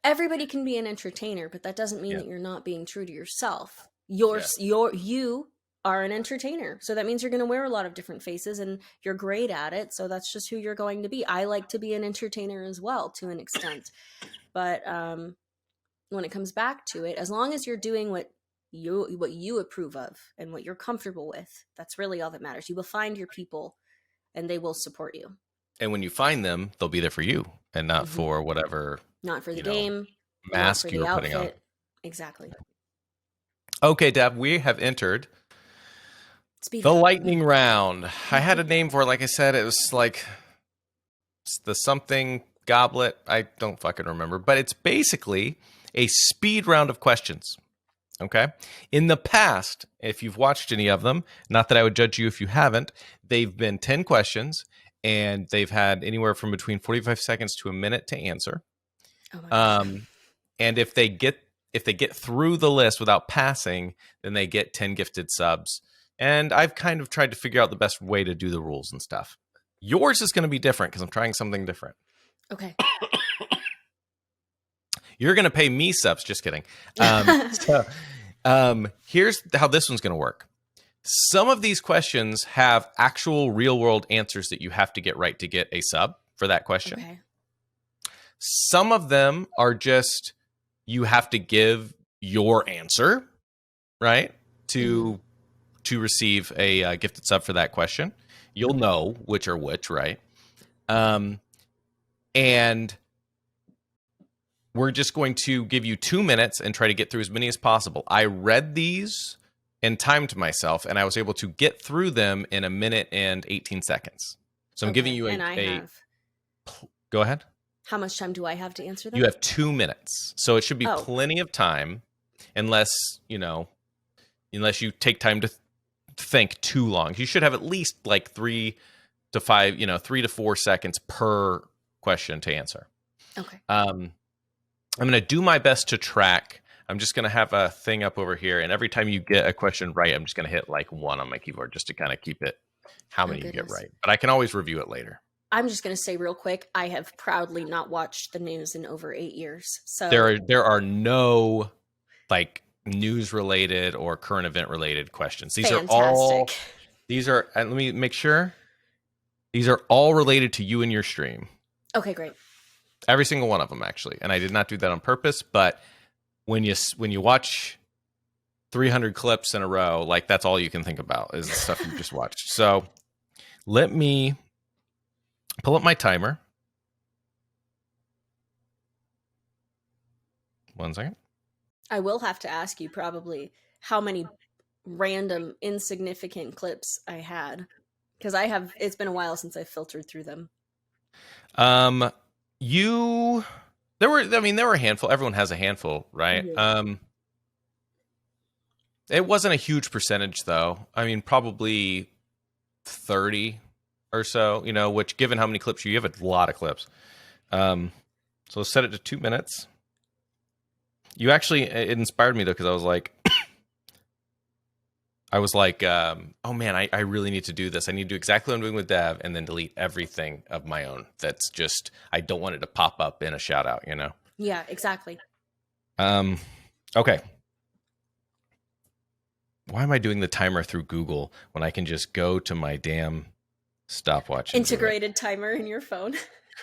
everybody can be an entertainer, but that doesn't mean that you're not being true to yourself. You are an entertainer. So that means you're going to wear a lot of different faces and you're great at it. So that's just who you're going to be. I like to be an entertainer as well to an extent. But when it comes back to it, as long as you're doing what you approve of and what you're comfortable with, that's really all that matters. You will find your people and they will support you. And when you find them, they'll be there for you and not for whatever. Not for the game. Mask you were putting on. Exactly. Okay, Deb, we have entered the lightning round. I had a name for it. Like I said, it was like the something goblet. I don't fucking remember. But it's basically a speed round of questions. Okay? In the past, if you've watched any of them, not that I would judge you if you haven't, they've been 10 questions, and they've had anywhere from between 45 seconds to a minute to answer. Oh my God. And if they get through the list without passing, then they get 10 gifted subs. And I've kind of tried to figure out the best way to do the rules and stuff. Yours is going to be different because I'm trying something different. Okay. You're going to pay me subs. Just kidding. Here's how this one's going to work. Some of these questions have actual real world answers that you have to get right to get a sub for that question. Okay. Some of them are just, you have to give your answer, right? To receive a gifted sub for that question. You'll know which are which, right? And we're just going to give you 2 minutes and try to get through as many as possible. I read these and timed myself, and I was able to get through them in 1 minute and 18 seconds. So I'm giving you Go ahead. How much time do I have to answer them? You have 2 minutes. So it should be plenty of time, unless you take time to think too long. You should have at least like 3 to 5, 3 to 4 seconds per question to answer. Okay. I'm going to do my best to track. I'm just going to have a thing up over here, and every time you get a question right, I'm just going to hit like 1 on my keyboard just to kind of keep it how many you get right. But I can always review it later. I'm just going to say real quick, I have proudly not watched the news in over 8 years. So there are no like news related or current event related questions. These fantastic. Let me make sure. These are all related to you and your stream. Okay, great. Every single one of them, actually. And I did not do that on purpose, but when you watch 300 clips in a row, like that's all you can think about is the stuff you just watched. So let me pull up my timer. 1 second. I will have to ask you probably how many random insignificant clips I had, because it's been a while since I filtered through them. There were a handful. Everyone has a handful, right? Mm-hmm. It wasn't a huge percentage though. I mean, probably 30 or so, which given how many clips you have, a lot of clips. So let's set it to 2 minutes. It inspired me though, because I was like, oh man, I really need to do this. I need to do exactly what I'm doing with Dev and then delete everything of my own. That's just, I don't want it to pop up in a shout out, Yeah, exactly. Okay. Why am I doing the timer through Google when I can just go to my damn stopwatch? Integrated timer in your phone.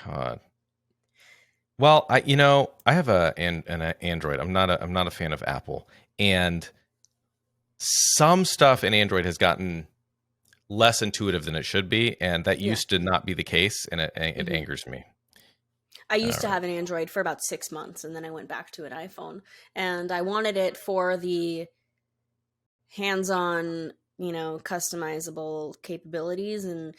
God. Well, I have an Android. I'm not a fan of Apple, and some stuff in Android has gotten less intuitive than it should be, and that used to not be the case, and it Mm-hmm. angers me. I used to have an Android for about 6 months, and then I went back to an iPhone, and I wanted it for the hands-on, customizable capabilities, and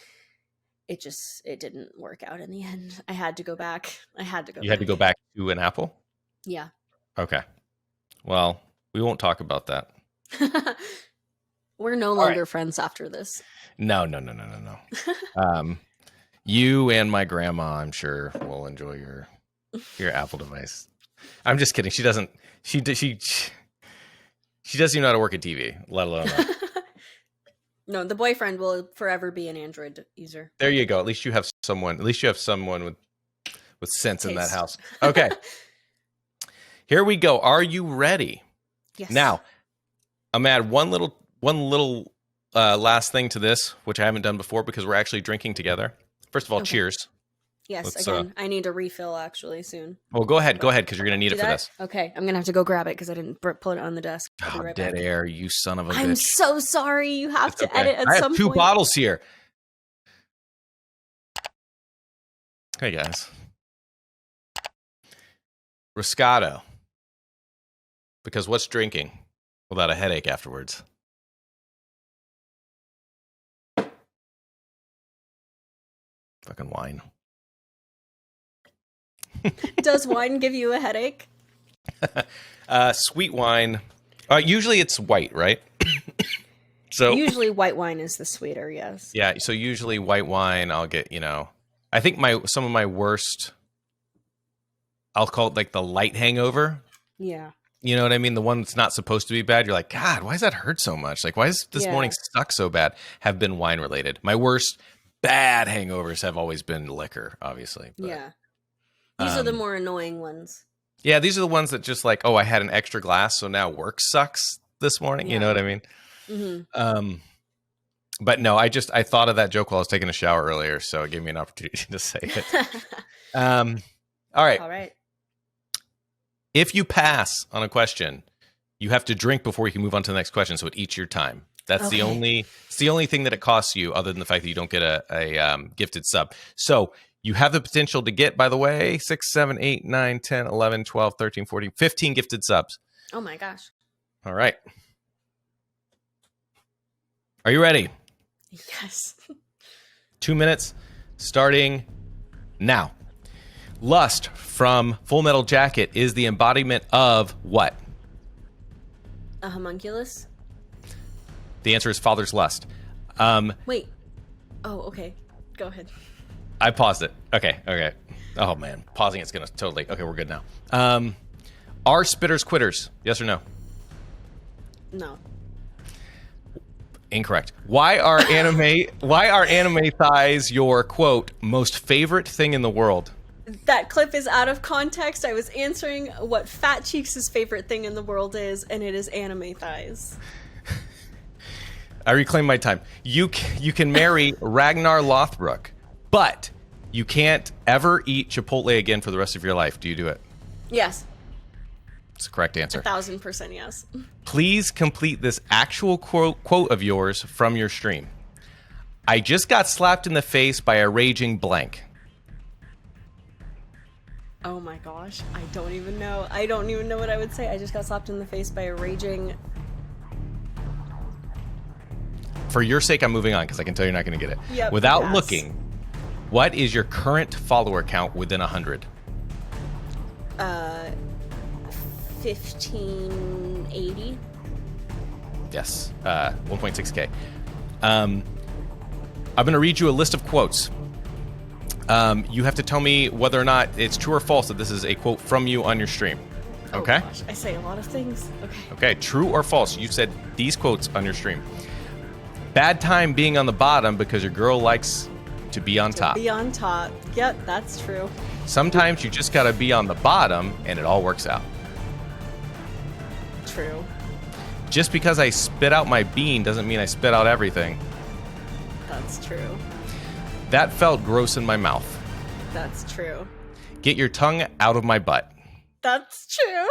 it didn't work out in the end. I had to go back. You had to go back to an Apple? Yeah. Okay. Well, we won't talk about that. We're no longer friends after this. No. You and my grandma, I'm sure, will enjoy your Apple device. I'm just kidding. She doesn't. She doesn't even know how to work a TV, let alone. No, the boyfriend will forever be an Android user. There you go. At least you have someone. With sense in that house. Okay. Here we go. Are you ready? Yes. Now, I'm gonna add one little last thing to this, which I haven't done before because we're actually drinking together. First of all, cheers. Yes, again, I need a refill actually soon. Well, go ahead, because you're going to need it for this. Okay, I'm going to have to go grab it because I didn't put it on the desk. Right dead back. Air, you son of a bitch. I'm so sorry. You have to edit at some point. I have 2 bottles here. Hey, guys. Riscato. Because what's drinking without a headache afterwards? Fucking wine. Does wine give you a headache? Sweet wine. Usually it's white, right? So usually white wine is the sweeter, yes. Yeah, so usually white wine I'll get, I think some of my worst, I'll call it like the light hangover. Yeah. You know what I mean? The one that's not supposed to be bad. You're like, God, why does that hurt so much? Like, why is this morning suck so bad? Have been wine related. My worst bad hangovers have always been liquor, obviously. But, yeah. These are the more annoying ones. Yeah, these are the ones that just like, oh, I had an extra glass, so now work sucks this morning. Yeah. You know what I mean? Mm-hmm. But no, I thought of that joke while I was taking a shower earlier, so it gave me an opportunity to say it. All right. If you pass on a question, you have to drink before you can move on to the next question, so it eats your time. That's the only thing that it costs you, other than the fact that you don't get a gifted sub. So you have the potential to get, by the way, 6, 7, 8, 9, 10, 11, 12, 13, 14, 15 gifted subs. Oh my gosh. All right. Are you ready? Yes. 2 minutes starting now. Lust from Full Metal Jacket is the embodiment of what? A homunculus? The answer is father's lust. Wait. Oh, okay. Go ahead. I paused it. Okay. Oh man, pausing it's gonna totally. Okay, we're good now. Are spitters quitters? Yes or no? No. Incorrect. Why are anime thighs your quote most favorite thing in the world? That clip is out of context. I was answering what Fat Cheeks' favorite thing in the world is, and it is anime thighs. I reclaim my time. You can marry Ragnar Lothbrok, but you can't ever eat Chipotle again for the rest of your life. Do you do it? Yes. It's the correct answer. 1000% yes. Please complete this actual quote of yours from your stream. I just got slapped in the face by a raging blank. Oh my gosh. I don't even know. I don't even know what I would say. I just got slapped in the face by a raging... For your sake, I'm moving on because I can tell you're not going to get it. Yep, Without yes. looking, what is your current follower count within 100? 1580. Yes, 1.6K. I'm going to read you a list of quotes. You have to tell me whether or not it's true or false that this is a quote from you on your stream. Okay? Oh gosh, I say a lot of things. Okay. Okay, true or false? You said these quotes on your stream. Bad time being on the bottom because your girl likes to be on top. Be on top. Yep, that's true. Sometimes you just got to be on the bottom and it all works out. True. Just because I spit out my bean doesn't mean I spit out everything. That's true. That felt gross in my mouth. That's true. Get your tongue out of my butt. That's true.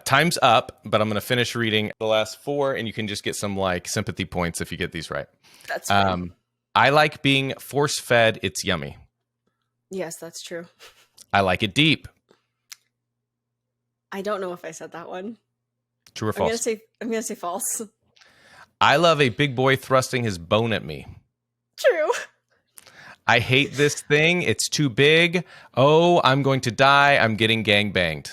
Time's up, but I'm going to finish reading the last 4, and you can just get some like sympathy points if you get these right. That's true. I like being force-fed. It's yummy. Yes, that's true. I like it deep. I don't know if I said that one. True or false? I'm gonna say false. I love a big boy thrusting his bone at me. True. I hate this thing. It's too big. Oh, I'm going to die. I'm getting gangbanged.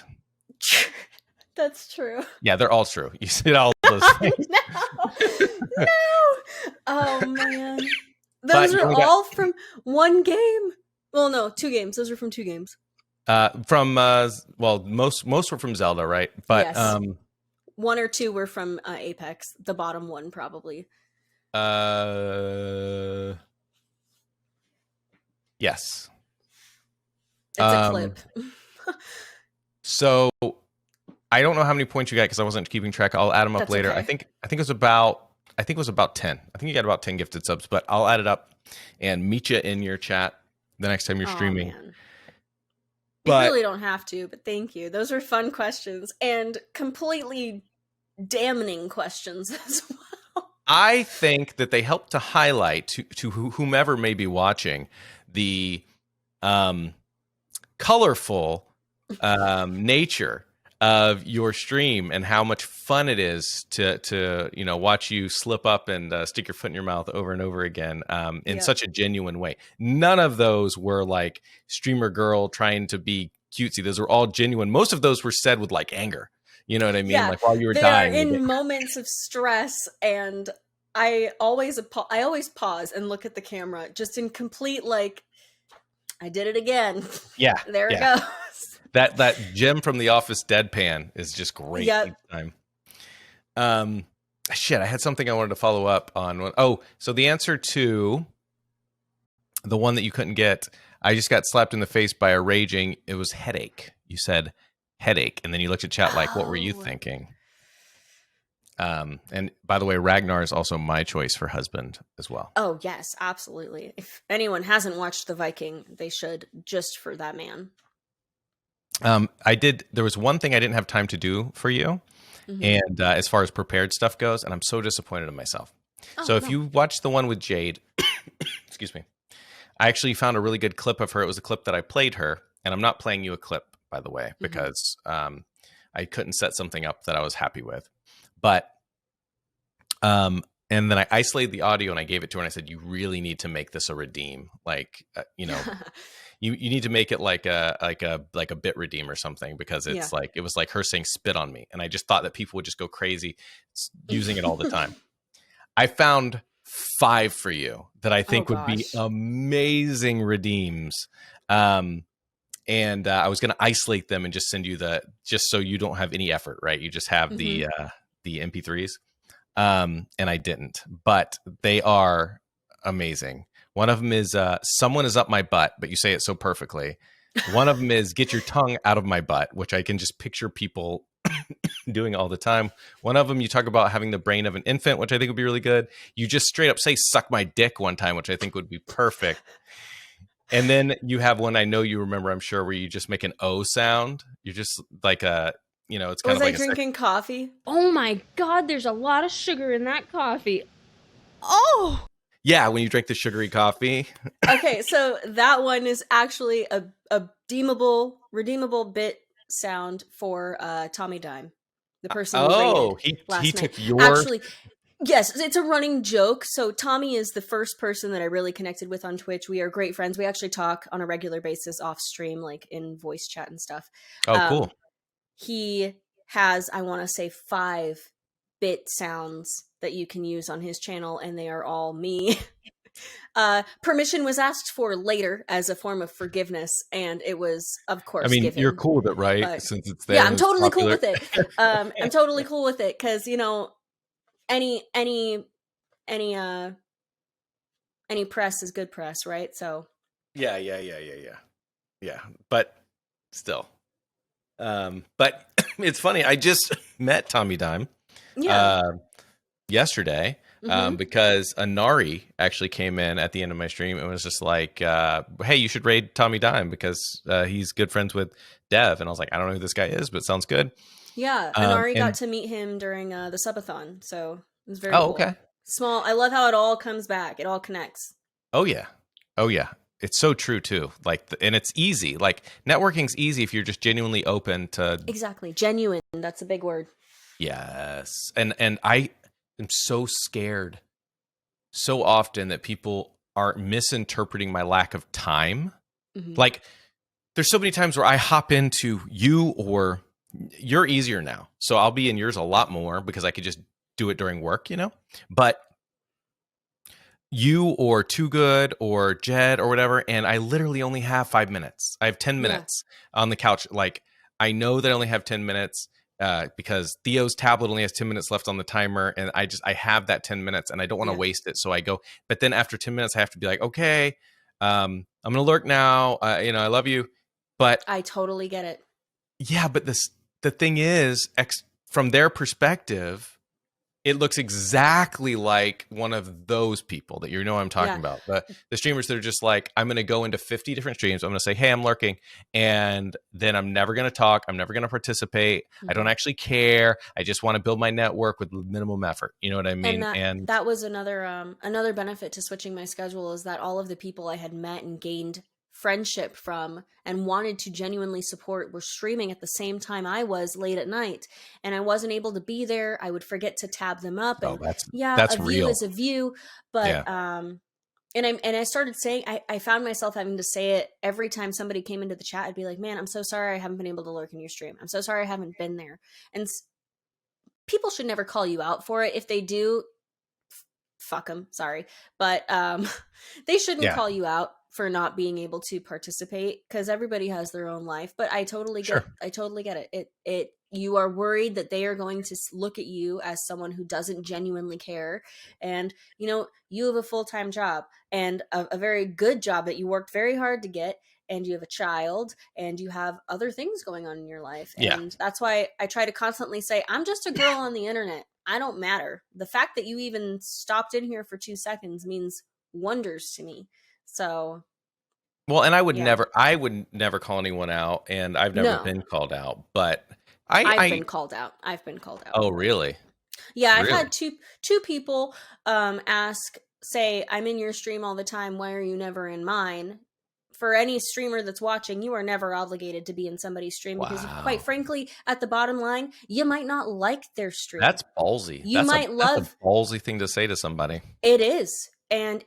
That's true. Yeah, they're all true. You said all those things. No. Oh man. Those are all from one game. Well, no, 2 games. Those are from 2 games. Most were from Zelda, right? But yes. 1 or 2 were from Apex. The bottom one probably. Yes. It's a clip. So I don't know how many points you got because I wasn't keeping track. I'll add them up That's later. okay. I think it was about 10. I think you got about 10 gifted subs, but I'll add it up and meet you in your chat the next time you're streaming. Man. But you really don't have to, but thank you. Those were fun questions and completely damning questions as well. I think that they help to highlight to whomever may be watching the colorful nature of your stream and how much fun it is to watch you slip up and stick your foot in your mouth over and over again in such a genuine way. None of those were like streamer girl trying to be cutesy. Those were all genuine. Most of those were said with like anger. You know what I mean? Yeah, like while you were they dying. Are in moments of stress, and I always pause and look at the camera just in complete like, I did it again. Yeah. There it goes. That Jim from The Office deadpan is just great each time. Shit, I had something I wanted to follow up on. Oh, so the answer to the one that you couldn't get, I just got slapped in the face by a raging, it was headache. You said headache, and then you looked at chat like, what were you thinking? And by the way, Ragnar is also my choice for husband as well. Oh, yes, absolutely. If anyone hasn't watched The Viking, they should, just for that man. There was one thing I didn't have time to do for you. Mm-hmm. And as far as prepared stuff goes, and I'm so disappointed in myself. So if you watch the one with Jade, excuse me, I actually found a really good clip of her. It was a clip that I played her, and I'm not playing you a clip, by the way, because I couldn't set something up that I was happy with. But, and then I isolated the audio and I gave it to her and I said, you really need to make this a redeem. Like, you need to make it like a bit redeem or something, because it's like, it was like her saying spit on me. And I just thought that people would just go crazy using it all the time. I found 5 for you that I Oh think would be gosh. amazing redeems. And I was going to isolate them and just send you just so you don't have any effort, right? You just have Mm-hmm. the MP3s. And I didn't, but they are amazing. One of them is someone is up my butt, but you say it so perfectly. One of them is get your tongue out of my butt, which I can just picture people doing all the time. One of them, you talk about having the brain of an infant, which I think would be really good. You just straight up say suck my dick one time, which I think would be perfect. And then you have one I know you remember, I'm sure, where you just make an O sound. You're just like it's kind Was of I like a drinking coffee? Oh my God, there's a lot of sugar in that coffee. Oh! yeah, when you drink the sugary coffee. Okay, so that one is actually a redeemable bit sound for Tommy Dime, the person we Oh, rated he last night. took your Actually, yes, it's a running joke. So Tommy is the first person that I really connected with on Twitch. We are great friends. We actually talk on a regular basis off stream, like in voice chat and stuff. Oh, cool. He has, I want to say, 5 bit sounds that you can use on his channel, and they are all me. Permission was asked for later as a form of forgiveness, and it was, of course, I mean, given. you're cool with it, right? But Since it's there yeah, and I'm it's totally cool popular. with it. I'm totally cool with it because any any any uh any press is good press, right? So Yeah. But still, but it's funny. I just met Tommy Dime yeah. yesterday Mm-hmm. because Anari actually came in at the end of my stream and was just like, "Hey, you should raid Tommy Dime because he's good friends with Dev." And I was like, "I don't know who this guy is, but sounds good." Yeah, and Ari got And to meet him during the subathon, so it was very oh, cool. okay. Small. I love how it all comes back. It all connects. Oh yeah. Oh yeah. It's so true too. Like, and it's easy. Like networking's easy if you're just genuinely open to. Exactly. Genuine. That's a big word. Yes. And I am so scared so often that people are misinterpreting my lack of time. Mm-hmm. Like there's so many times where I hop into you or you're easier now. So I'll be in yours a lot more because I could just do it during work, But you or Too Good or Jed or whatever, and I literally only have 5 minutes. I have 10 minutes on the couch. Like I know that I only have 10 minutes because Theo's tablet only has 10 minutes left on the timer, and I have that 10 minutes, and I don't want to waste it. So I go, but then after 10 minutes, I have to be like, okay, I'm gonna lurk now. I love you, but I totally get it. yeah, but the thing is, from their perspective, it looks exactly like one of those people that I'm talking about. The streamers that are just like, I'm going to go into 50 different streams. I'm going to say, hey, I'm lurking. And then I'm never going to talk. I'm never going to participate. Mm-hmm. I don't actually care. I just want to build my network with minimum effort. You know what I mean? And that was another benefit to switching my schedule is that all of the people I had met and gained friendship from and wanted to genuinely support were streaming at the same time I was late at night, and I wasn't able to be there. I would forget to tab them up, and that's a view real. is a view, but and I started saying, I found myself having to say it every time somebody came into the chat. I'd be like, man, I'm so sorry I haven't been able to lurk in your stream. I'm so sorry I haven't been there. And people should never call you out for it. If they do, fuck them, sorry, but they shouldn't call you out for not being able to participate because everybody has their own life. But I totally get it. You are worried that they are going to look at you as someone who doesn't genuinely care, and you have a full-time job and a very good job that you worked very hard to get, and you have a child and you have other things going on in your life. And that's why I try to constantly say, I'm just a girl on the internet. I don't matter. The fact that you even stopped in here for 2 seconds means wonders to me. So, well, and I would never call anyone out, and I've never been called out, but I've been called out. Oh, really? Yeah, I've had two people say, I'm in your stream all the time. Why are you never in mine? For any streamer that's watching, you are never obligated to be in somebody's stream because, quite frankly, at the bottom line, you might not like their stream. That's ballsy. That's a ballsy thing to say to somebody. It is. And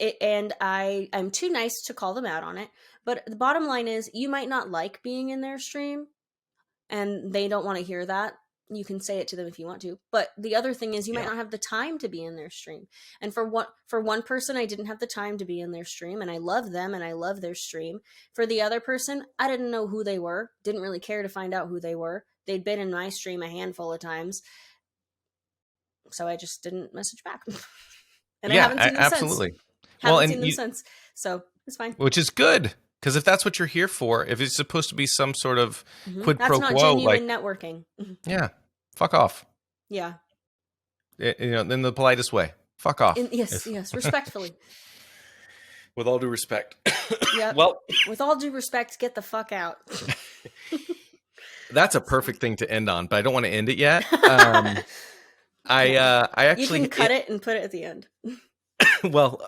I'm too nice to call them out on it. But the bottom line is, you might not like being in their stream, and they don't want to hear that. you can say it to them if you want to. But the other thing is you might Yeah. not have the time to be in their stream. And for one person, I didn't have the time to be in their stream, and I love them and I love their stream. For the other person, I didn't know who they were, didn't really care to find out who they were. They'd been in my stream a handful of times. So I just didn't message back. And I haven't seen them absolutely. since. Well, Haven't and seen them since. So it's fine. which is good, because if that's what you're here for, if it's supposed to be some sort of quid That's pro not quo, genuine like, networking. yeah, fuck off. Yeah. In the politest way, fuck off. Yes, respectfully. With all due respect. Yep. Well, With all due respect, get the fuck out. that's a perfect thing to end on, but I don't want to end it yet. I actually you can cut it and put it at the end. Well,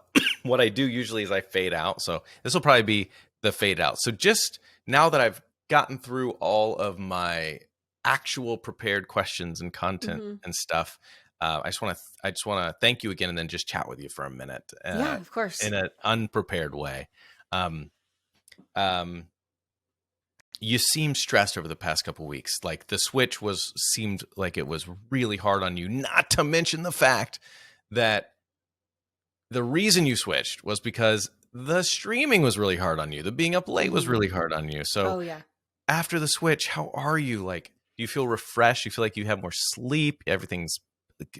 what I do usually is I fade out. So this will probably be the fade out. So just now that I've gotten through all of my actual prepared questions and content and stuff, I just want to thank you again, and then just chat with you for a minute. Yeah, of course. In an unprepared way. You seem stressed over the past couple of weeks. Like the switch seemed like it was really hard on you. Not to mention the fact that the reason you switched was because the streaming was really hard on you. The being up late was really hard on you. So after the switch, how are you? Like, do you feel refreshed? You feel like you have more sleep? Everything's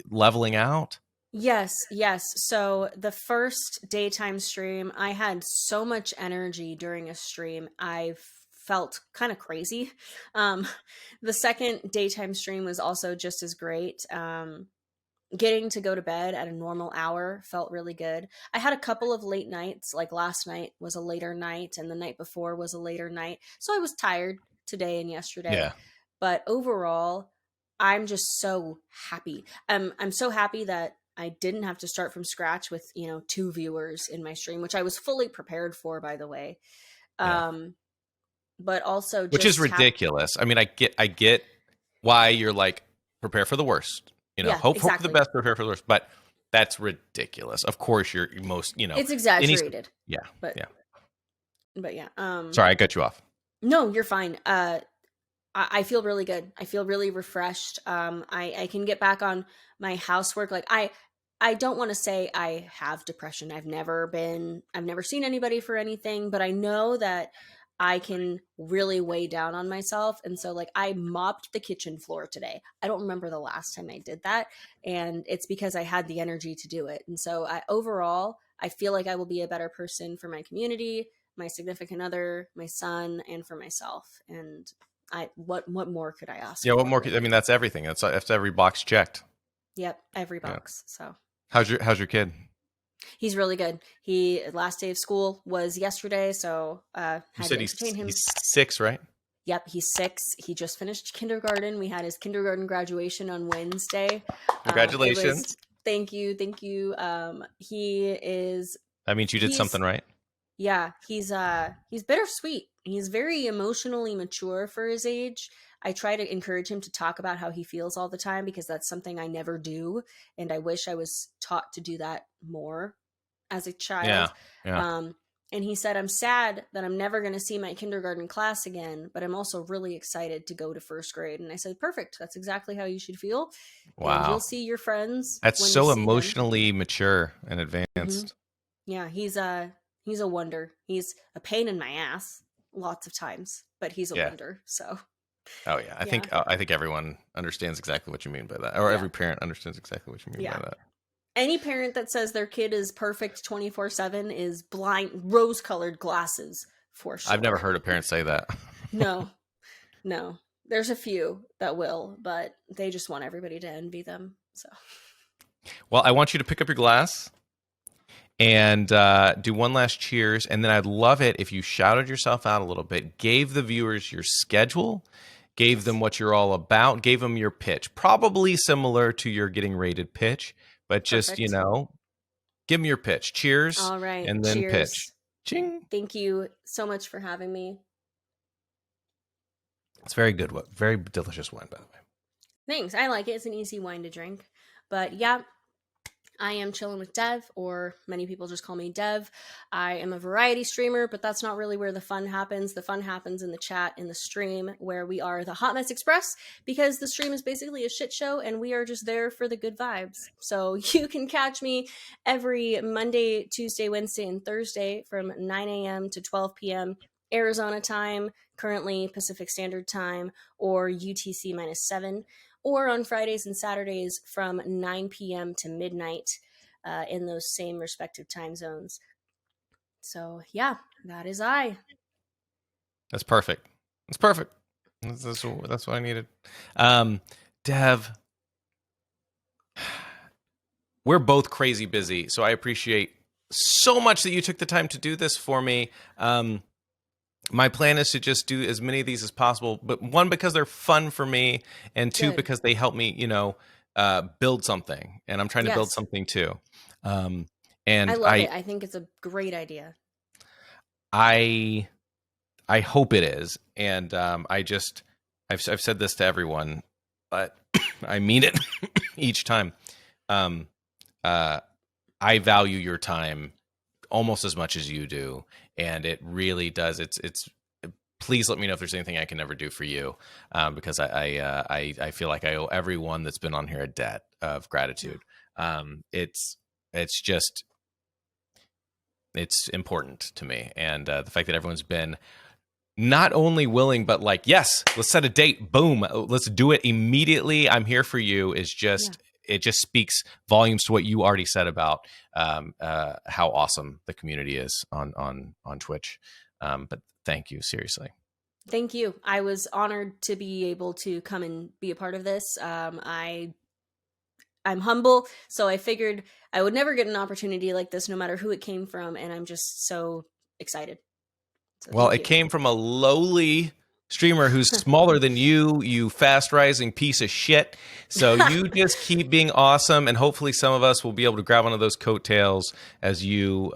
leveling out? Yes. So the first daytime stream, I had so much energy during a stream. I felt kind of crazy. The second daytime stream was also just as great. Getting to go to bed at a normal hour felt really good. I had a couple of late nights, like last night was a later night and the night before was a later night. So I was tired today and yesterday. Yeah. But overall, I'm just so happy. I'm so happy that I didn't have to start from scratch with, 2 viewers in my stream, which I was fully prepared for, by the way. But also which is ridiculous. I mean, I get why you're like, prepare for the worst. Hope for the best, prepare for the worst. But that's ridiculous. Of course, you're most, it's exaggerated. But yeah. Sorry, I cut you off. No, you're fine. I feel really good. I feel really refreshed. I can get back on my housework. Like I don't want to say I have depression. I've never seen anybody for anything, but I know that I can really weigh down on myself. And so like I mopped the kitchen floor today. I don't remember the last time I did that. And it's because I had the energy to do it. And so overall, I feel like I will be a better person for my community, my significant other, my son, and for myself. And what more could I ask? Yeah, what more? I mean, that's everything. That's every box checked. Yep, every box. So how's your kid? He's really good. Last day of school was yesterday, so you said he's 6, right? Yep, he's 6. He just finished kindergarten. We had his kindergarten graduation on Wednesday. Congratulations! Thank you. He is. That means you did something right. Yeah, he's bittersweet. He's very emotionally mature for his age. I try to encourage him to talk about how he feels all the time because that's something I never do, and I wish I was taught to do that more as a child. Yeah. And he said, I'm sad that I'm never going to see my kindergarten class again, but I'm also really excited to go to first grade. And I said, perfect. That's exactly how you should feel. Wow. And you'll see your friends. That's so emotionally mature and advanced. Mm-hmm. Yeah, he's a wonder. He's a pain in my ass lots of times, but he's a wonder. So. Oh yeah, I think everyone understands exactly what you mean by that, or every parent understands exactly what you mean by that. Any parent that says their kid is perfect 24/7 is blind, rose-colored glasses for sure. I've never heard a parent say that. No. There's a few that will, but they just want everybody to envy them. So. Well, I want you to pick up your glass and do one last cheers, and then I'd love it if you shouted yourself out a little bit, gave the viewers your schedule, gave them what you're all about, gave them your pitch, probably similar to your getting rated pitch, but just, give them your pitch. Cheers. All right. And then cheers. pitch. Ching. Thank you so much for having me. It's very good. Very delicious wine, by the way. Thanks. I like it. It's an easy wine to drink. But yeah, I am chilling with Dev, or many people just call me Dev. I am a variety streamer, but that's not really where the fun happens. The fun happens in the chat, in the stream, where we are the Hot Mess Express, because the stream is basically a shit show and we are just there for the good vibes. So you can catch me every Monday, Tuesday, Wednesday, and Thursday from 9 a.m. to 12 p.m. Arizona time, currently Pacific Standard Time, or UTC -7, or on Fridays and Saturdays from 9 p.m. to midnight in those same respective time zones. So, yeah, that is I. That's perfect. That's perfect. That's what I needed. Dev, we're both crazy busy, so I appreciate so much that you took the time to do this for me. My plan is to just do as many of these as possible, but one, because they're fun for me, and two, Good. because they help me, build something, and I'm trying to build Yes. something too. And I love it. I think it's a great idea. I hope it is, and I've said this to everyone, but I mean it each time. I value your time almost as much as you do, and it really does. It's. Please let me know if there's anything I can ever do for you, because I feel like I owe everyone that's been on here a debt of gratitude. It's important to me, and the fact that everyone's been not only willing, but like, yes, let's set a date. Boom, let's do it immediately. I'm here for you. Is just it just speaks volumes to what you already said about how awesome the community is on Twitch. But thank you, seriously. Thank you. I was honored to be able to come and be a part of this. I'm humble, so I figured I would never get an opportunity like this, no matter who it came from, and I'm just so excited. So well, it came from a lowly streamer who's smaller than you fast rising piece of shit. So you just keep being awesome, and hopefully some of us will be able to grab one of those coattails as you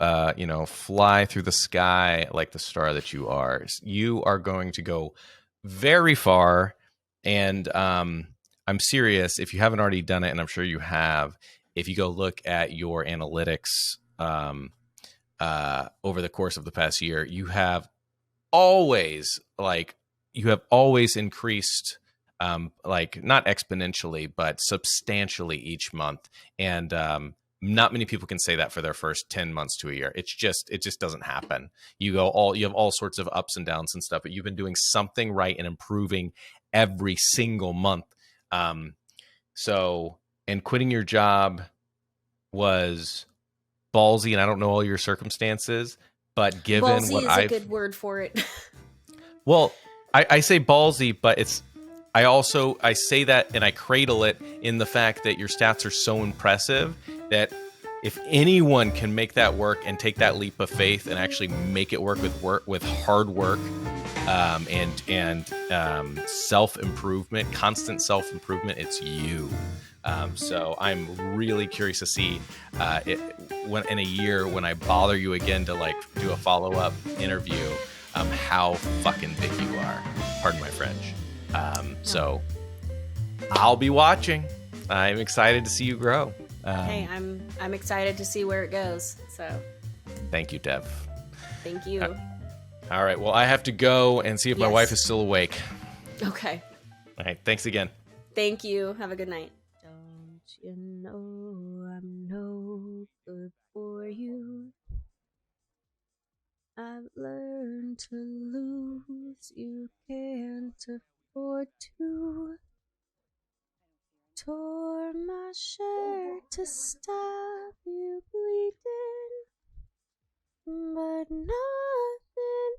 fly through the sky like the star that you are. You are going to go very far, and I'm serious. If you haven't already done it, and I'm sure you have, if you go look at your analytics over the course of the past year, you have always increased, like not exponentially, but substantially each month. And not many people can say that for their first 10 months to a year. It just doesn't happen. You have all sorts of ups and downs and stuff, but you've been doing something right and improving every single month. And quitting your job was ballsy, and I don't know all your circumstances, but given ballsy what is a good word for it. Well, I say ballsy, but I say that and I cradle it in the fact that your stats are so impressive that if anyone can make that work and take that leap of faith and actually make it work with hard work, and self-improvement, constant self-improvement, it's you. So I'm really curious to see when in a year when I bother you again to like do a follow-up interview, how fucking big you are. Pardon my French. So I'll be watching. I'm excited to see you grow. Hey, I'm excited to see where it goes. So thank you, Dev. Thank you. All right. Well, I have to go and see if my wife is still awake. Okay. All right. Thanks again. Thank you. Have a good night. Don't you know I'm no good for you? I've learned to lose. You can't afford to. Tore my shirt to stop you bleeding, but nothing